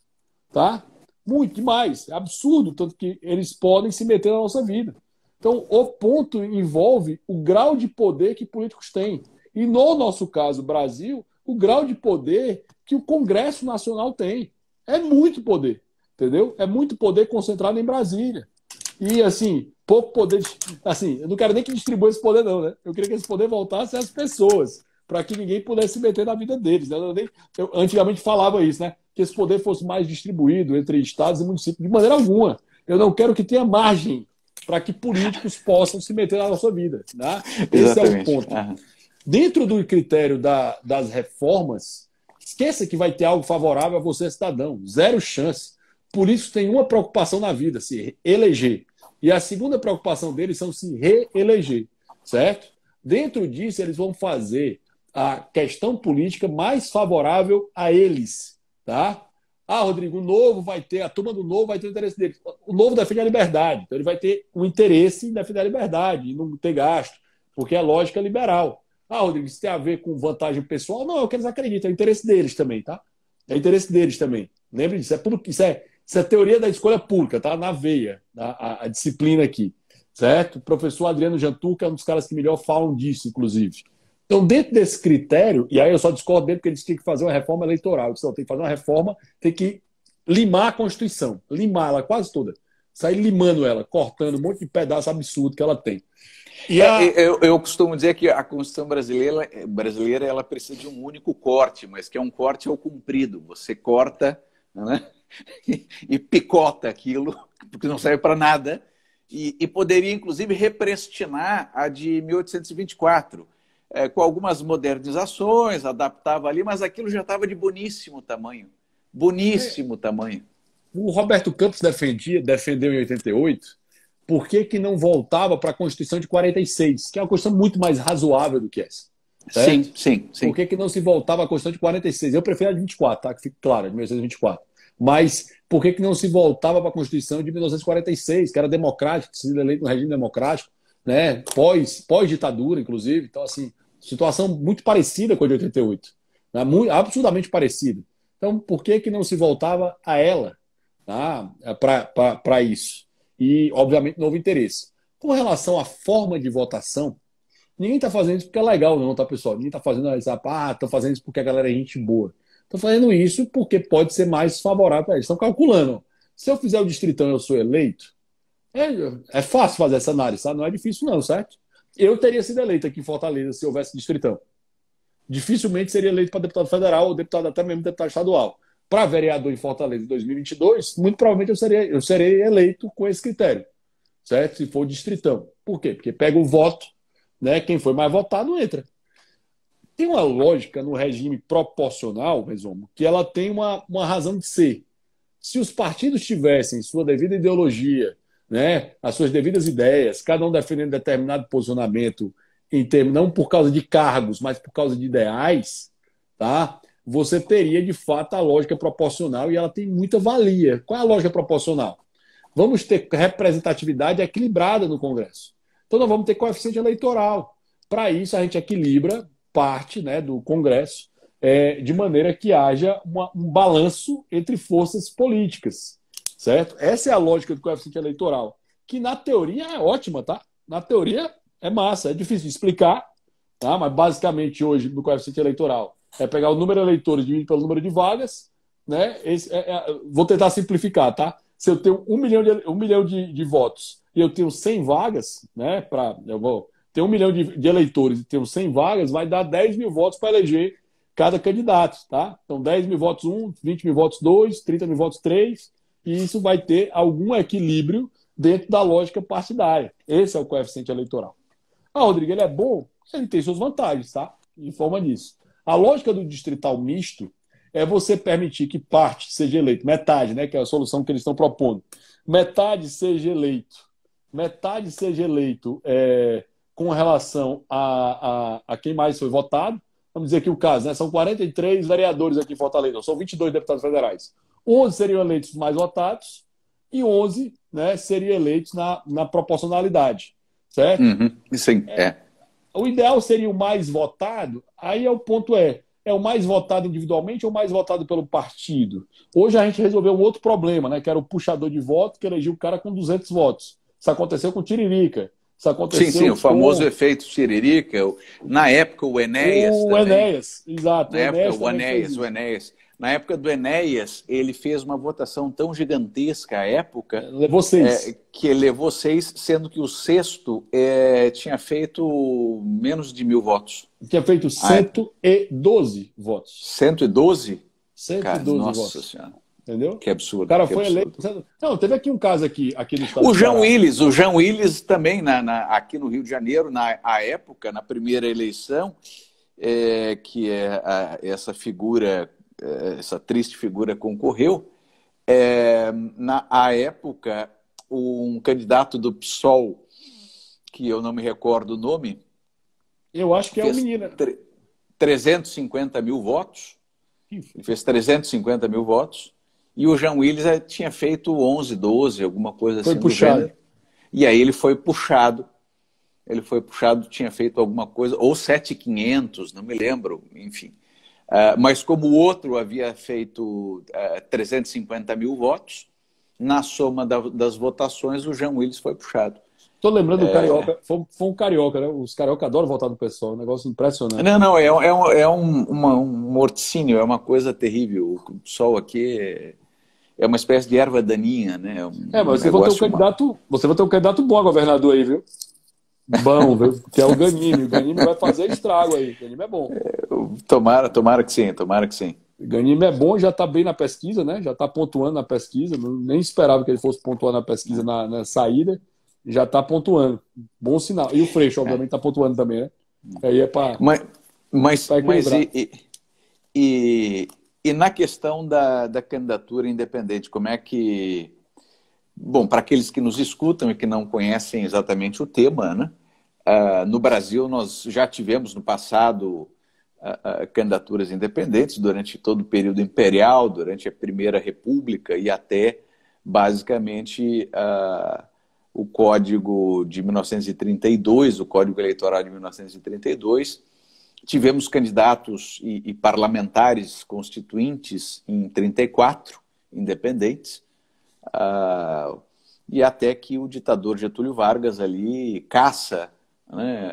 Tá? Muito, demais. É absurdo, tanto que eles podem se meter na nossa vida. Então, o ponto envolve o grau de poder que políticos têm. E, no nosso caso, Brasil, o grau de poder que o Congresso Nacional tem. É muito poder, entendeu? É muito poder concentrado em Brasília. E, assim, pouco poder... Assim, eu não quero nem que distribua esse poder, não, né? Eu queria que esse poder voltasse às pessoas, para que ninguém pudesse se meter na vida deles. Né? Eu antigamente falava isso, né? Que esse poder fosse mais distribuído entre estados e municípios. De maneira alguma. Eu não quero que tenha margem para que políticos possam se meter na nossa vida. Né? Esse é o ponto. Dentro do critério das reformas, esqueça que vai ter algo favorável a você, cidadão. Zero chance. Políticos têm uma preocupação na vida, se eleger. E a segunda preocupação deles são se reeleger. Certo? Dentro disso, eles vão fazer a questão política mais favorável a eles. Tá? Rodrigo, a turma do Novo vai ter o interesse dele. O Novo defende a liberdade, então ele vai ter um interesse em defender a liberdade e não ter gasto, porque é lógica liberal. Rodrigo, isso tem a ver com vantagem pessoal? Não, é o que eles acreditam, é o interesse deles também, tá? É o interesse deles também. Lembre disso, isso é teoria da escolha pública, tá? Na veia, a disciplina aqui, certo? O professor Adriano Jantuca é um dos caras que melhor falam disso, inclusive. Então, dentro desse critério, e aí eu só discordo dele porque eles tinham que fazer uma reforma eleitoral. Eles tem que fazer uma reforma, tem que limar a Constituição, limar ela quase toda, sair limando ela, cortando um monte de pedaço absurdo que ela tem. Eu costumo dizer que a Constituição brasileira ela precisa de um único corte, mas que é um corte ao comprido. Você corta, né, e picota aquilo, porque não serve para nada, e poderia, inclusive, represtinar a de 1824, com algumas modernizações, adaptava ali, mas aquilo já estava de boníssimo tamanho. Boníssimo tamanho. O Roberto Campos defendeu em 88, por que não voltava para a Constituição de 46, que é uma Constituição muito mais razoável do que essa. Certo? Sim. Por que não se voltava à Constituição de 46? Eu prefiro a de 24, tá? Que fique claro, a de 1924. Mas por que não se voltava para a Constituição de 1946, que era democrática, que se eleito no regime democrático, né? Pós-ditadura, inclusive. Então, assim, situação muito parecida com a de 88. Né? Absurdamente parecida. Então, por que não se voltava a ela, tá? Para isso? E, obviamente, não houve interesse. Com relação à forma de votação, ninguém está fazendo isso porque é legal, não, tá, pessoal? Ninguém está fazendo isso, estão fazendo isso porque a galera é gente boa. Estão fazendo isso porque pode ser mais favorável para eles. Estão calculando. Se eu fizer o distritão e eu sou eleito, é fácil fazer essa análise, tá? Não é difícil não, certo? Eu teria sido eleito aqui em Fortaleza se houvesse distritão. Dificilmente seria eleito para deputado federal ou deputado, até mesmo deputado estadual. Para vereador em Fortaleza em 2022, muito provavelmente eu serei eleito com esse critério, certo? Se for distritão. Por quê? Porque pega o voto, né? Quem foi mais votado entra. Tem uma lógica no regime proporcional, resumo, que ela tem uma razão de ser, Se os partidos tivessem sua devida ideologia, né, as suas devidas ideias, cada um defendendo determinado posicionamento, em termos, não por causa de cargos, mas por causa de ideais, tá? Você teria, de fato, a lógica proporcional e ela tem muita valia. Qual é a lógica proporcional? Vamos ter representatividade equilibrada no Congresso. Então, nós vamos ter coeficiente eleitoral. Para isso, a gente equilibra parte, né, do Congresso de maneira que haja um balanço entre forças políticas, certo? Essa é a lógica do coeficiente eleitoral, que na teoria é ótima, tá? Na teoria é massa, é difícil de explicar, tá? Mas basicamente hoje no coeficiente eleitoral é pegar o número de eleitores dividido pelo número de vagas, né? Vou tentar simplificar, tá? Se eu tenho 1 milhão de votos e eu tenho 100 vagas, né? Eu vou ter 1 milhão de eleitores e tenho 100 vagas, vai dar 10 mil votos para eleger cada candidato, tá? Então, 10 mil votos 1, 20 mil votos 2, 30 mil votos 3, e isso vai ter algum equilíbrio dentro da lógica partidária. Esse é o coeficiente eleitoral. Rodrigo, ele é bom? Ele tem suas vantagens, tá? Em forma disso. A lógica do distrital misto é você permitir que parte seja eleito, metade, né, que é a solução que eles estão propondo, metade seja eleito com relação a quem mais foi votado. Vamos dizer aqui o caso, né? São 43 vereadores aqui em Fortaleza, são 22 deputados federais. 11 seriam eleitos mais votados e 11, né, seriam eleitos na proporcionalidade, certo? Sim, O ideal seria o mais votado, aí o ponto é o mais votado individualmente ou o mais votado pelo partido? Hoje a gente resolveu um outro problema, né, que era o puxador de voto, que elegia o cara com 200 votos. Isso aconteceu com o Tiririca. Isso aconteceu sim, o famoso efeito Tiririca. Na época, o Enéas também. O Enéas, exato. Na época, o Enéas. Na época do Enéas, ele fez uma votação tão gigantesca à época... Levou 6. Que ele levou 6, sendo que o sexto tinha feito menos de 1.000 votos. Tinha feito 112 votos. 112? 112 nossa votos. Senhora. Entendeu? Que absurdo. O cara foi eleito. Não, teve aqui um caso aqui no estado o João Willis também, aqui no Rio de Janeiro, na época, na primeira eleição, que essa figura, essa triste figura concorreu, à época, um candidato do PSOL, que eu não me recordo o nome. Eu acho que é um menino. 350 mil votos. Ele fez 350 mil votos. E o João Willis tinha feito 11, 12, alguma coisa assim. Foi puxado. Do gênero. E aí ele foi puxado. Tinha feito alguma coisa, ou 7.500, não me lembro, enfim. Mas como o outro havia feito 350 mil votos, na soma das votações, o João Willis foi puxado. Estou lembrando do Carioca, foi um Carioca, né? Os Carioca adoram votar no pessoal, um negócio impressionante. Não, é um morticínio, é uma coisa terrível. O pessoal aqui é uma espécie de erva daninha, né? Mas você vai ter um candidato bom a governador aí, viu? Bom, viu? Que é o Ganime. O Ganime vai fazer estrago aí. O Ganime é bom. Tomara que sim, tomara que sim. O Ganime é bom, já está bem na pesquisa, né? Já está pontuando na pesquisa. Nem esperava que ele fosse pontuar na pesquisa na saída. Já está pontuando. Bom sinal. E o Freixo, obviamente, está pontuando também, né? Aí é para. Mas na questão da candidatura independente, como é que. Bom, para aqueles que nos escutam e que não conhecem exatamente o tema, né? No Brasil, nós já tivemos no passado candidaturas independentes durante todo o período imperial, durante a Primeira República e até, basicamente, o Código de 1932, o Código Eleitoral de 1932. Tivemos candidatos e parlamentares constituintes em 34, independentes, e até que o ditador Getúlio Vargas ali caça, né,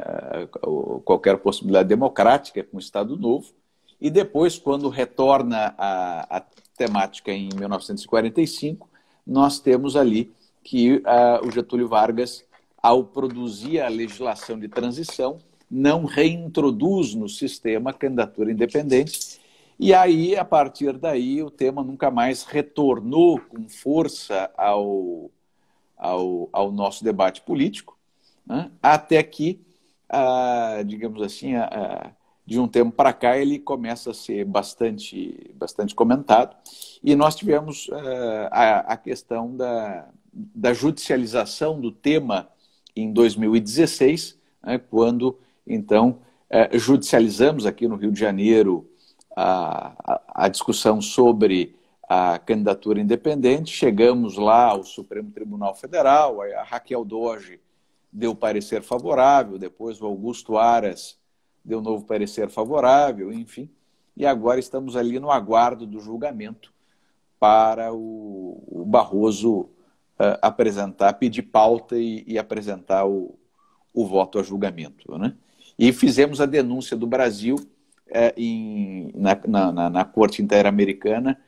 qualquer possibilidade democrática com o Estado Novo, e depois, quando retorna a temática em 1945, nós temos ali que o Getúlio Vargas, ao produzir a legislação de transição, não reintroduz no sistema a candidatura independente. E aí, a partir daí, o tema nunca mais retornou com força ao nosso debate político, né? Até que, digamos assim, de um tempo para cá, ele começa a ser bastante comentado. E nós tivemos a questão da judicialização do tema em 2016, né, quando, então, judicializamos aqui no Rio de Janeiro a discussão sobre a candidatura independente. Chegamos lá ao Supremo Tribunal Federal, a Raquel Doge deu parecer favorável, depois o Augusto Aras deu novo parecer favorável, enfim. E agora estamos ali no aguardo do julgamento para o Barroso apresentar, pedir pauta e apresentar o voto a julgamento, né? E fizemos a denúncia do Brasil na Corte Interamericana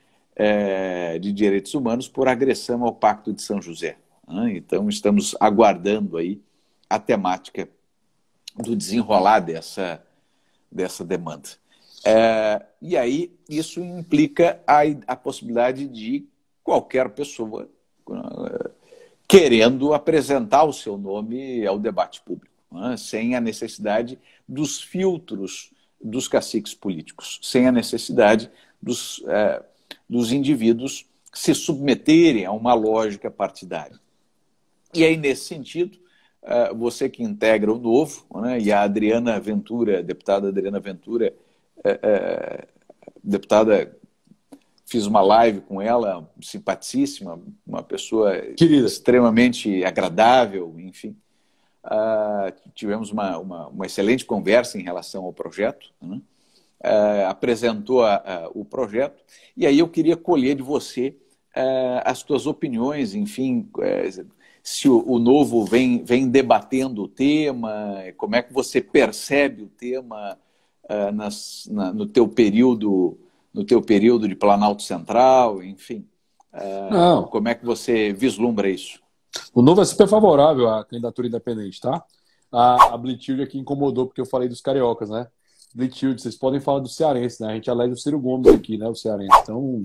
de Direitos Humanos por agressão ao Pacto de São José, né? Então estamos aguardando aí a temática do desenrolar dessa demanda. E aí isso implica a possibilidade de qualquer pessoa querendo apresentar o seu nome ao debate público, né? Sem a necessidade dos filtros dos caciques políticos, sem a necessidade dos indivíduos se submeterem a uma lógica partidária. E aí, nesse sentido, você que integra o Novo, né, e a Adriana Ventura, deputada Adriana Ventura, deputada, fiz uma live com ela, simpaticíssima, uma pessoa querida, extremamente agradável, enfim. Tivemos uma excelente conversa em relação ao projeto, né? Apresentou o projeto, e aí eu queria colher de você as tuas opiniões, enfim, se o Novo vem debatendo o tema, como é que você percebe o tema no teu período de Planalto Central, enfim. Como é que você vislumbra isso? O Novo é super favorável à candidatura independente, tá? A Blitilde aqui incomodou porque eu falei dos cariocas, né? Blitilde, vocês podem falar do cearense, né? A gente elege o Ciro Gomes aqui, né? O cearense. Então,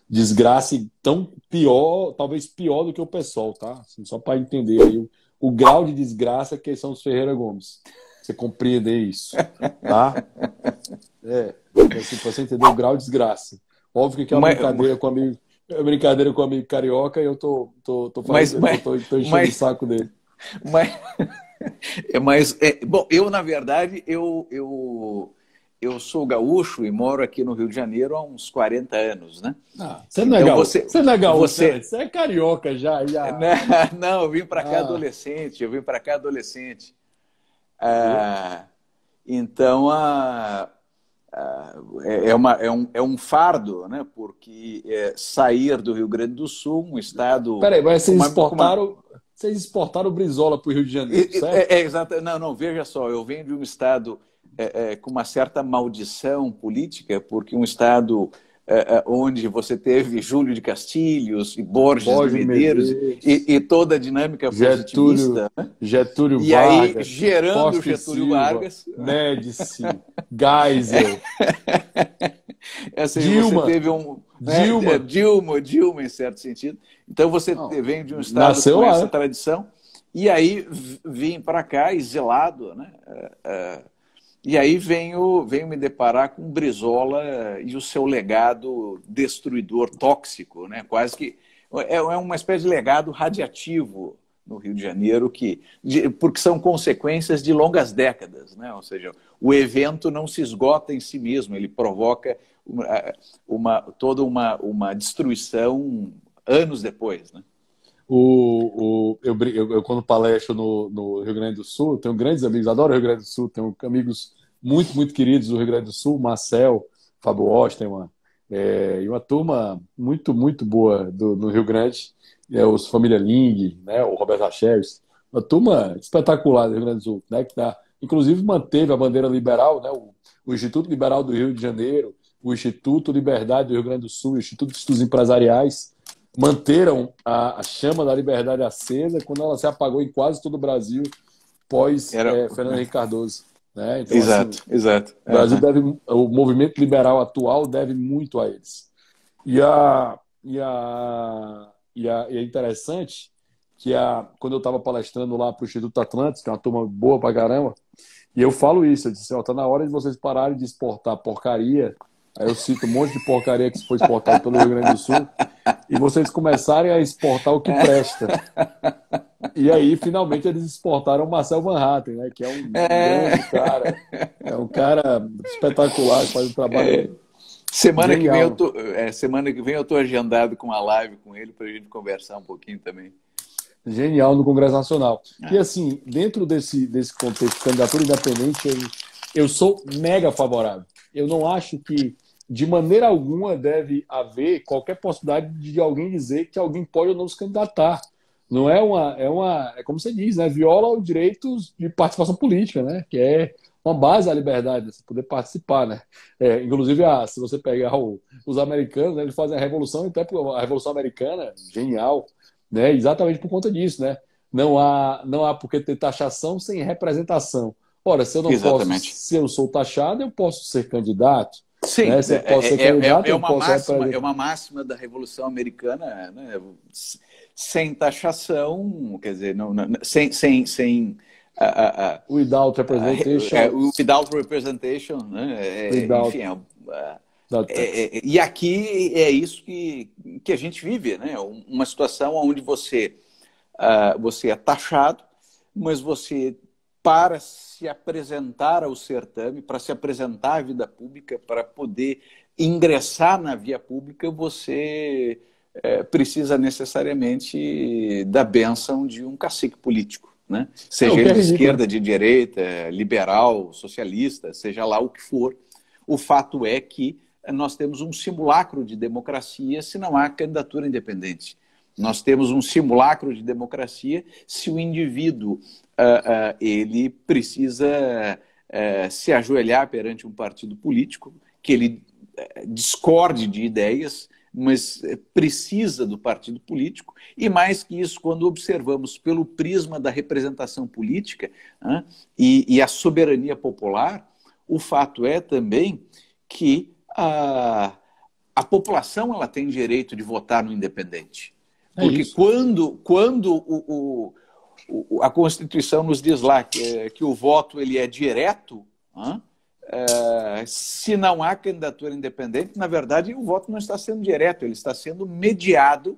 desgraça tão pior, talvez pior do que o PSOL, tá? Assim, só para entender aí o grau de desgraça que são os Ferreira Gomes. Você compreender isso, tá? Assim, pra você entender o grau de desgraça. Óbvio que é uma brincadeira com o amigo carioca e eu tô enchendo o saco dele. Bom, eu, na verdade, eu sou gaúcho e moro aqui no Rio de Janeiro há uns 40 anos, né? Você não é gaúcho. Você não é gaúcho, você é carioca já. Não, eu vim para cá adolescente. Então, é um fardo, né? Porque sair do Rio Grande do Sul, um estado... Peraí, mas vocês exportaram o Brizola para o Rio de Janeiro, certo? Exato. Não, veja só, eu venho de um estado com uma certa maldição política, porque um estado onde você teve Júlio de Castilhos e Borges de Medeiros e toda a dinâmica positivista. Getúlio e Vargas. E aí, gerando Costa Getúlio Silva, Vargas. Médici, Geisel. Dilma. Você teve Dilma, em certo sentido. Então, você vem de um estado com essa tradição. E aí, vim para cá, exilado, né? E aí venho me deparar com Brizola e o seu legado destruidor, tóxico, né? Quase que é uma espécie de legado radiativo no Rio de Janeiro, porque são consequências de longas décadas, né? Ou seja, o evento não se esgota em si mesmo, ele provoca toda uma destruição anos depois, né? Eu quando palestro no Rio Grande do Sul, tenho grandes amigos, adoro o Rio Grande do Sul, tenho amigos muito, muito queridos do Rio Grande do Sul, Marcel, Fábio Osterman, e uma turma muito, muito boa no Rio Grande, os Família Ling, né, o Roberto Acheves, uma turma espetacular do Rio Grande do Sul, né, que inclusive manteve a bandeira liberal, né, o Instituto Liberal do Rio de Janeiro, o Instituto Liberdade do Rio Grande do Sul, o Instituto de Estudos Empresariais, manteram a chama da liberdade acesa quando ela se apagou em quase todo o Brasil pós Fernando Henrique Cardoso, né? Então, exato. O Brasil o movimento liberal atual deve muito a eles. E é interessante que quando eu estava palestrando lá para o Instituto Atlantis, que é uma turma boa pra caramba, e eu falo isso, eu disse, ó, tá na hora de vocês pararem de exportar porcaria. Aí eu cito um monte de porcaria que foi exportado pelo Rio Grande do Sul, e vocês começarem a exportar o que presta. E aí, finalmente, eles exportaram o Marcel Van Hatten, né? Que é um grande cara. É um cara espetacular, que faz um trabalho semana genial. Semana que vem eu estou agendado com uma live com ele para a gente conversar um pouquinho também. Genial no Congresso Nacional. E assim, dentro desse contexto de candidatura independente, eu sou mega favorável. Eu não acho que, de maneira alguma, deve haver qualquer possibilidade de alguém dizer que alguém pode ou não se candidatar. Não é como você diz, né? Viola o direito de participação política, né? Que é uma base da liberdade, de você poder participar, né? Inclusive, se você pegar os americanos, né, eles fazem a revolução, até a Revolução Americana, genial, né? Exatamente por conta disso, né? Não há por que ter taxação sem representação. Ora, se eu não posso, se eu sou taxado, eu posso ser candidato. Sim, né? Se eu posso ser candidato, eu posso representar. É uma máxima da Revolução Americana, né? Sem taxação, quer dizer, sem without representation. without representation, né? Without, enfim, e aqui é isso que a gente vive, né? Uma situação onde você é taxado, mas você, para se apresentar ao certame, para se apresentar à vida pública, para poder ingressar na via pública, você precisa necessariamente da bênção de um cacique político, né? Seja ele de esquerda, de direita, liberal, socialista, seja lá o que for. O fato é que nós temos um simulacro de democracia se não há candidatura independente. Nós temos um simulacro de democracia se o indivíduo ele precisa se ajoelhar perante um partido político, que ele discorde de ideias, mas precisa do partido político, e mais que isso, quando observamos pelo prisma da representação política e a soberania popular, o fato é também que a população ela tem direito de votar no independente. Porque quando a Constituição nos diz lá que o voto ele é direto, se não há candidatura independente, na verdade o voto não está sendo direto, ele está sendo mediado,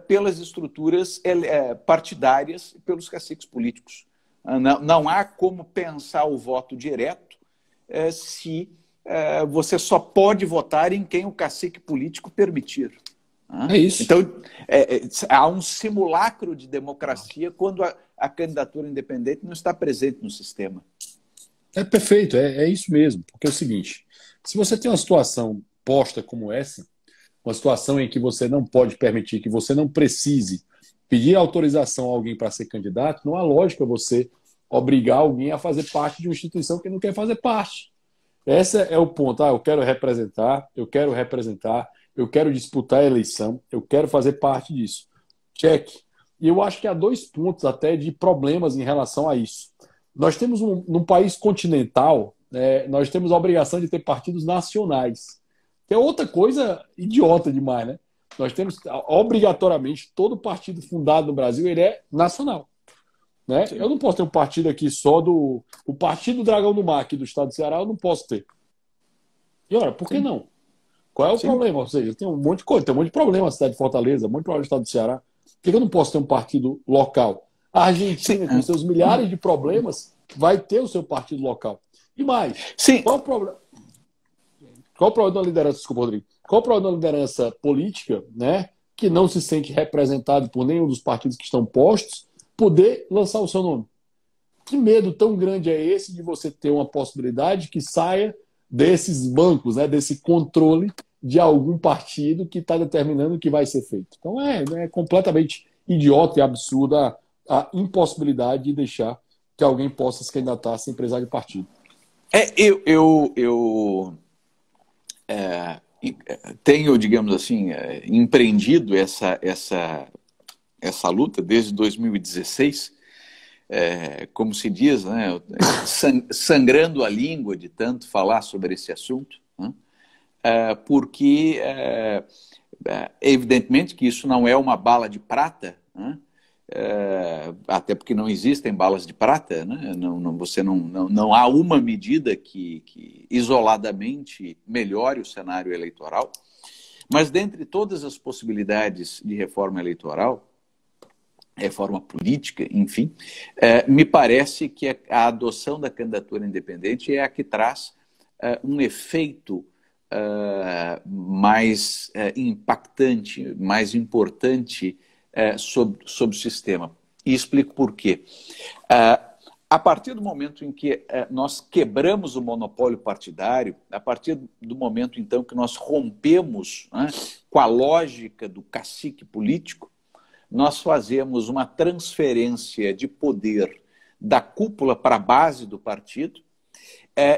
pelas estruturas partidárias, pelos caciques políticos. Não há como pensar o voto direto se você só pode votar em quem o cacique político permitir. É isso. Então, há um simulacro de democracia quando a candidatura independente não está presente no sistema. É perfeito, é isso mesmo. Porque é o seguinte, se você tem uma situação posta como essa, uma situação em que você não pode permitir, que você não precise pedir autorização a alguém para ser candidato, não há lógica você obrigar alguém a fazer parte de uma instituição que não quer fazer parte. Esse é o ponto. Eu quero representar, eu quero disputar a eleição, eu quero fazer parte disso. Check. E eu acho que há 2 pontos até de problemas em relação a isso. Nós temos, num país continental, nós temos a obrigação de ter partidos nacionais. Que é outra coisa idiota demais, né? Nós temos, obrigatoriamente, todo partido fundado no Brasil, ele é nacional. Né? Eu não posso ter um partido aqui só o Partido Dragão do Mar aqui do estado do Ceará, eu não posso ter. E ora, por que não? Qual é o problema? Ou seja, tem um monte de coisa, tem um monte de problema na cidade de Fortaleza, um monte de problema no estado do Ceará. Por que eu não posso ter um partido local? A Argentina, com seus milhares de problemas, vai ter o seu partido local. E mais, qual o problema? Qual o problema da liderança, desculpa, Rodrigo? Qual o problema da liderança política, né, que não se sente representado por nenhum dos partidos que estão postos, poder lançar o seu nome? Que medo tão grande é esse de você ter uma possibilidade que saia desses bancos, né, desse controle de algum partido que está determinando o que vai ser feito? Então é completamente idiota e absurda a impossibilidade de deixar que alguém possa se candidatar sem precisar de partido. Eu tenho, digamos assim, empreendido essa luta desde 2016, como se diz, né, sangrando a língua de tanto falar sobre esse assunto, né, porque Evidentemente que isso não é uma bala de prata, né? Até porque não existem balas de prata, né? Não há uma medida que isoladamente melhore o cenário eleitoral. Mas dentre todas as possibilidades de reforma eleitoral, reforma política, enfim, me parece que a adoção da candidatura independente é a que traz um efeito mais impactante, mais importante sobre o sistema. E explico por quê. A partir do momento em que nós quebramos o monopólio partidário, a partir do momento, então, que nós rompemos, né, com a lógica do cacique político, nós fazemos uma transferência de poder da cúpula para a base do partido,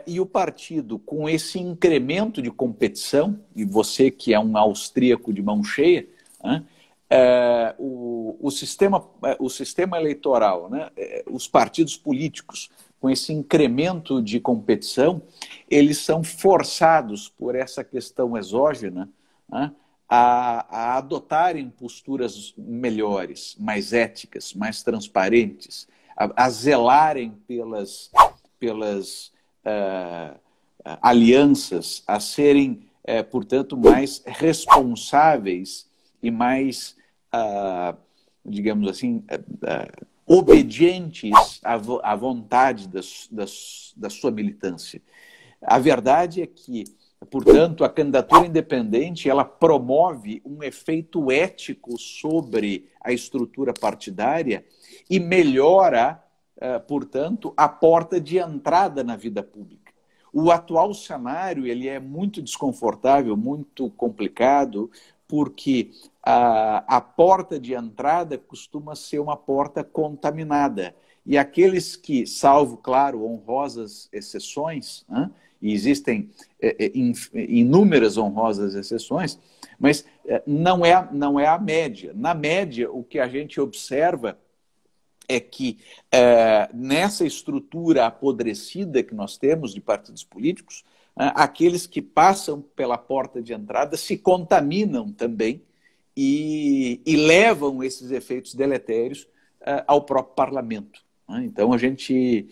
e o partido, com esse incremento de competição, e você que é um austríaco de mão cheia, né, o sistema eleitoral, né, os partidos políticos, com esse incremento de competição, eles são forçados por essa questão exógena, né, a adotarem posturas melhores, mais éticas, mais transparentes, a zelarem pelas alianças, a serem, portanto, mais responsáveis e mais, digamos assim, obedientes à vontade da sua militância. A verdade é que, portanto, a candidatura independente ela promove um efeito ético sobre a estrutura partidária e melhora, portanto, a porta de entrada na vida pública. O atual cenário ele é muito desconfortável, muito complicado, porque a porta de entrada costuma ser uma porta contaminada. E aqueles que, salvo, claro, honrosas exceções, né, e existem inúmeras honrosas exceções, mas não é a média. Na média, o que a gente observa é que nessa estrutura apodrecida que nós temos de partidos políticos, aqueles que passam pela porta de entrada se contaminam também e levam esses efeitos deletérios ao próprio parlamento. Então, a gente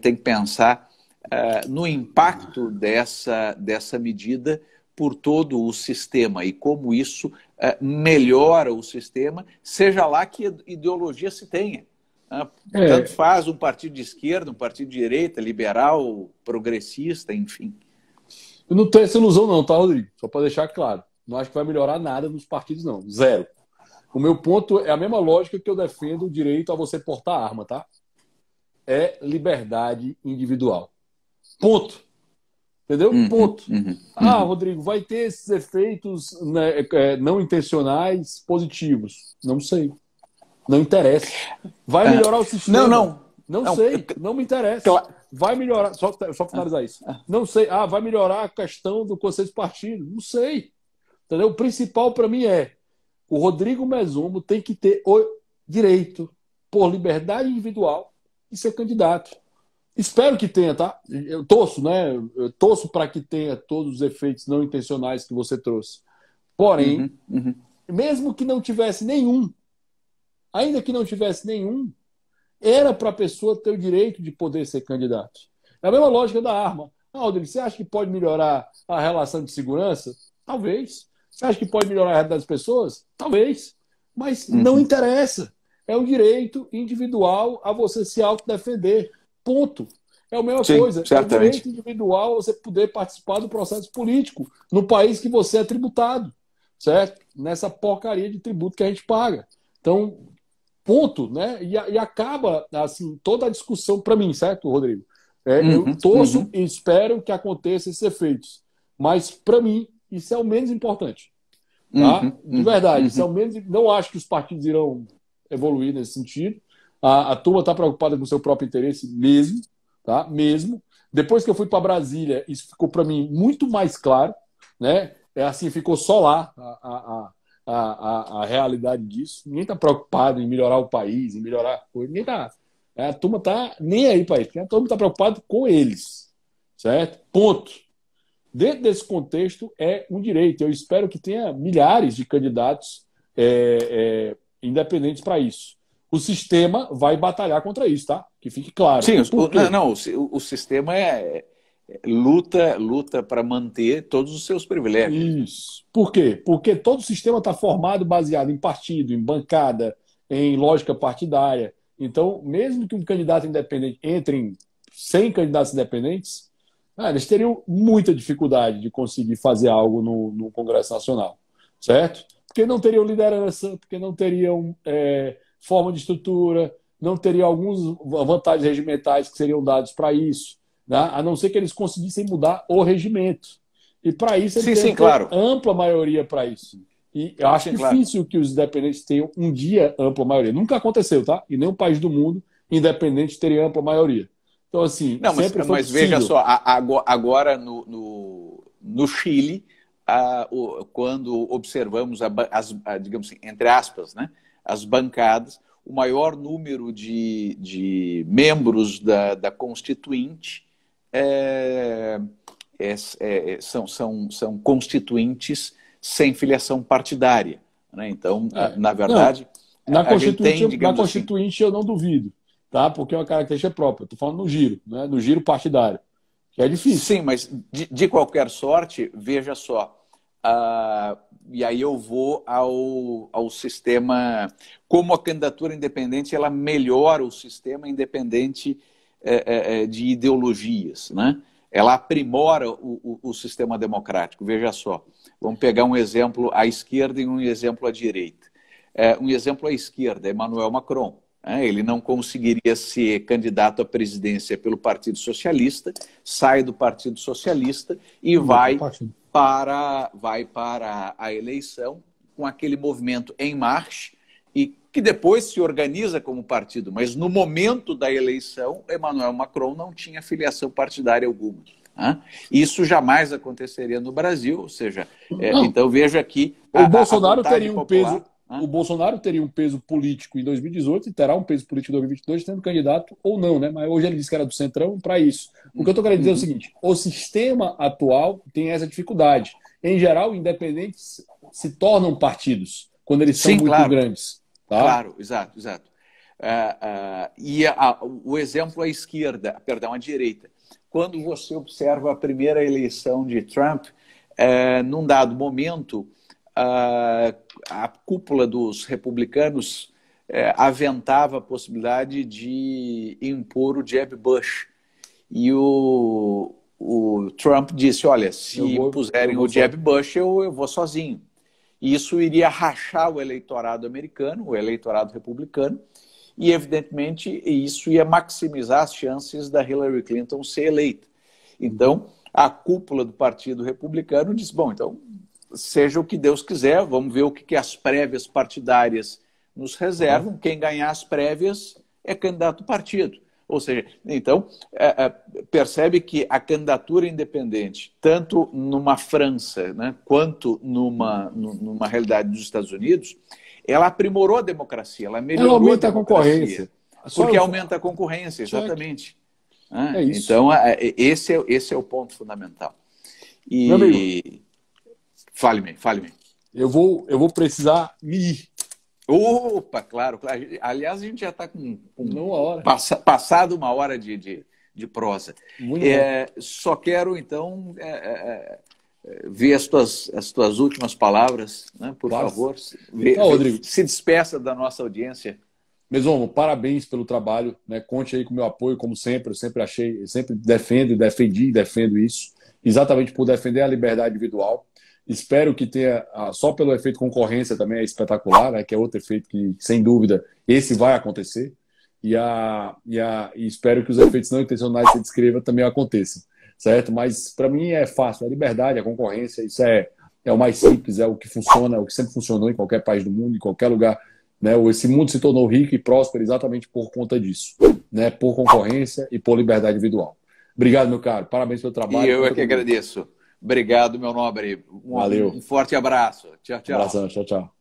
tem que pensar no impacto dessa medida por todo o sistema e como isso melhora o sistema, seja lá que ideologia se tenha. Tanto faz um partido de esquerda, um partido de direita, liberal, progressista, enfim. Eu não tenho essa ilusão não, tá, Rodrigo? Só para deixar claro. Não acho que vai melhorar nada nos partidos, não. Zero. O meu ponto é a mesma lógica que eu defendo o direito a você portar arma, tá? É liberdade individual. Ponto. Entendeu? Ponto. Rodrigo, vai ter esses efeitos, né, não intencionais positivos. Não sei. Não interessa. Vai melhorar o sistema? Não sei. Não me interessa. Vai melhorar. Só finalizar isso. Não sei. Vai melhorar a questão do conceito de partido? Não sei. Entendeu? O principal para mim é o Rodrigo Mesomo tem que ter o direito, por liberdade individual, de ser candidato. Espero que tenha, tá? Eu torço, né? Eu torço para que tenha todos os efeitos não intencionais que você trouxe. Porém, mesmo que não tivesse nenhum, ainda que não tivesse nenhum, era para a pessoa ter o direito de poder ser candidato. É a mesma lógica da arma. Rodrigo, você acha que pode melhorar a relação de segurança? Talvez. Você acha que pode melhorar a realidade das pessoas? Talvez. Mas não interessa. É um direito individual a você se autodefender. Ponto. É a mesma coisa. Certamente. É um direito individual você poder participar do processo político no país que você é tributado. Certo? Nessa porcaria de tributo que a gente paga. Então, ponto, né? E acaba assim toda a discussão para mim, certo, Rodrigo? Eu torço e espero que aconteçam esses efeitos. Mas, para mim, isso é o menos importante. Tá? De verdade, isso é o menos. Não acho que os partidos irão evoluir nesse sentido. A turma está preocupada com o seu próprio interesse mesmo. Tá? Mesmo. Depois que eu fui para Brasília, isso ficou para mim muito mais claro. Né? Assim, ficou só lá a realidade disso. Ninguém está preocupado em melhorar o país, em melhorar a coisa. Ninguém está. A turma está nem aí para isso. A turma está preocupada com eles. Certo? Ponto. Dentro desse contexto, é um direito. Eu espero que tenha milhares de candidatos independentes para isso. O sistema vai batalhar contra isso, tá? Que fique claro. Sim, o sistema luta para manter todos os seus privilégios. Isso. Por quê? Porque todo o sistema está formado baseado em partido, em bancada, em lógica partidária. Então, mesmo que um candidato independente entre em 100 candidatos independentes, eles teriam muita dificuldade de conseguir fazer algo no Congresso Nacional, certo? Porque não teriam liderança, porque não teriam forma de estrutura, não teriam algumas vantagens regimentais que seriam dadas para isso, né? A não ser que eles conseguissem mudar o regimento. E para isso eles têm claro. Ampla maioria para isso. E eu acho difícil que os independentes tenham um dia ampla maioria. Nunca aconteceu, tá? E nenhum país do mundo independente teria ampla maioria. Então, assim, não, sempre foi mas veja só, agora no Chile, quando observamos, digamos assim, entre aspas, né, as bancadas, o maior número de membros da Constituinte são constituintes sem filiação partidária, né? Então, na verdade, na Constituinte eu não duvido, tá? Porque é uma característica própria. Estou falando no giro, né? No giro partidário, que é difícil. Sim, mas de qualquer sorte, veja só, e aí eu vou ao sistema, como a candidatura independente, ela melhora o sistema independente de ideologias, né? Ela aprimora o sistema democrático. Veja só, vamos pegar um exemplo à esquerda e um exemplo à direita. Um exemplo à esquerda, Emmanuel Macron. Ele não conseguiria ser candidato à presidência pelo Partido Socialista, sai do Partido Socialista e vai para a eleição com aquele movimento em marcha, e que depois se organiza como partido, mas no momento da eleição, Emmanuel Macron não tinha filiação partidária alguma. Isso jamais aconteceria no Brasil, ou seja, então veja que o Bolsonaro teria um peso. O Bolsonaro teria um peso político em 2018 e terá um peso político em 2022, sendo candidato ou não, né? Mas hoje ele disse que era do Centrão para isso. O que eu estou querendo dizer é o seguinte: o sistema atual tem essa dificuldade. Em geral, independentes se tornam partidos quando eles são muito grandes. Tá? Claro, exato. E o exemplo à esquerda, perdão, à direita. Quando você observa a primeira eleição de Trump, num dado momento, a cúpula dos republicanos aventava a possibilidade de impor o Jeb Bush. E o Trump disse, olha, se puserem o Jeb Bush, eu vou sozinho. E isso iria rachar o eleitorado americano, o eleitorado republicano, e, evidentemente, isso ia maximizar as chances da Hillary Clinton ser eleita. Então, a cúpula do Partido Republicano disse, bom, então, seja o que Deus quiser, vamos ver o que as prévias partidárias nos reservam. Quem ganhar as prévias é candidato partido. Ou seja, então, percebe que a candidatura independente, tanto numa França, né, quanto numa realidade dos Estados Unidos, ela aprimorou a democracia, ela melhorou ela aumenta a concorrência. Porque aumenta a concorrência, exatamente. Então, esse é o ponto fundamental. Meu amigo, fale-me. Eu vou precisar me ir. Opa, claro. Aliás, a gente já está com uma hora. Passado uma hora de prosa. Só quero, então, ver as tuas últimas palavras, né? Por favor. Rodrigo, se despeça da nossa audiência. Mesomo, parabéns pelo trabalho, né? Conte aí com o meu apoio, como sempre. Eu sempre defendo isso, exatamente por defender a liberdade individual. Espero que tenha, só pelo efeito concorrência também é espetacular, né? Que é outro efeito que, sem dúvida, esse vai acontecer. E espero que os efeitos não intencionais que você descreva também aconteçam, certo? Mas, para mim, é fácil. A liberdade, a concorrência, isso é o mais simples, é o que funciona, é o que sempre funcionou em qualquer país do mundo, em qualquer lugar. Né? Esse mundo se tornou rico e próspero exatamente por conta disso, né? Por concorrência e por liberdade individual. Obrigado, meu caro. Parabéns pelo trabalho. E eu é que agradeço. Obrigado, meu nobre. Valeu. Um forte abraço. Tchau, tchau. Um abração. Tchau, tchau.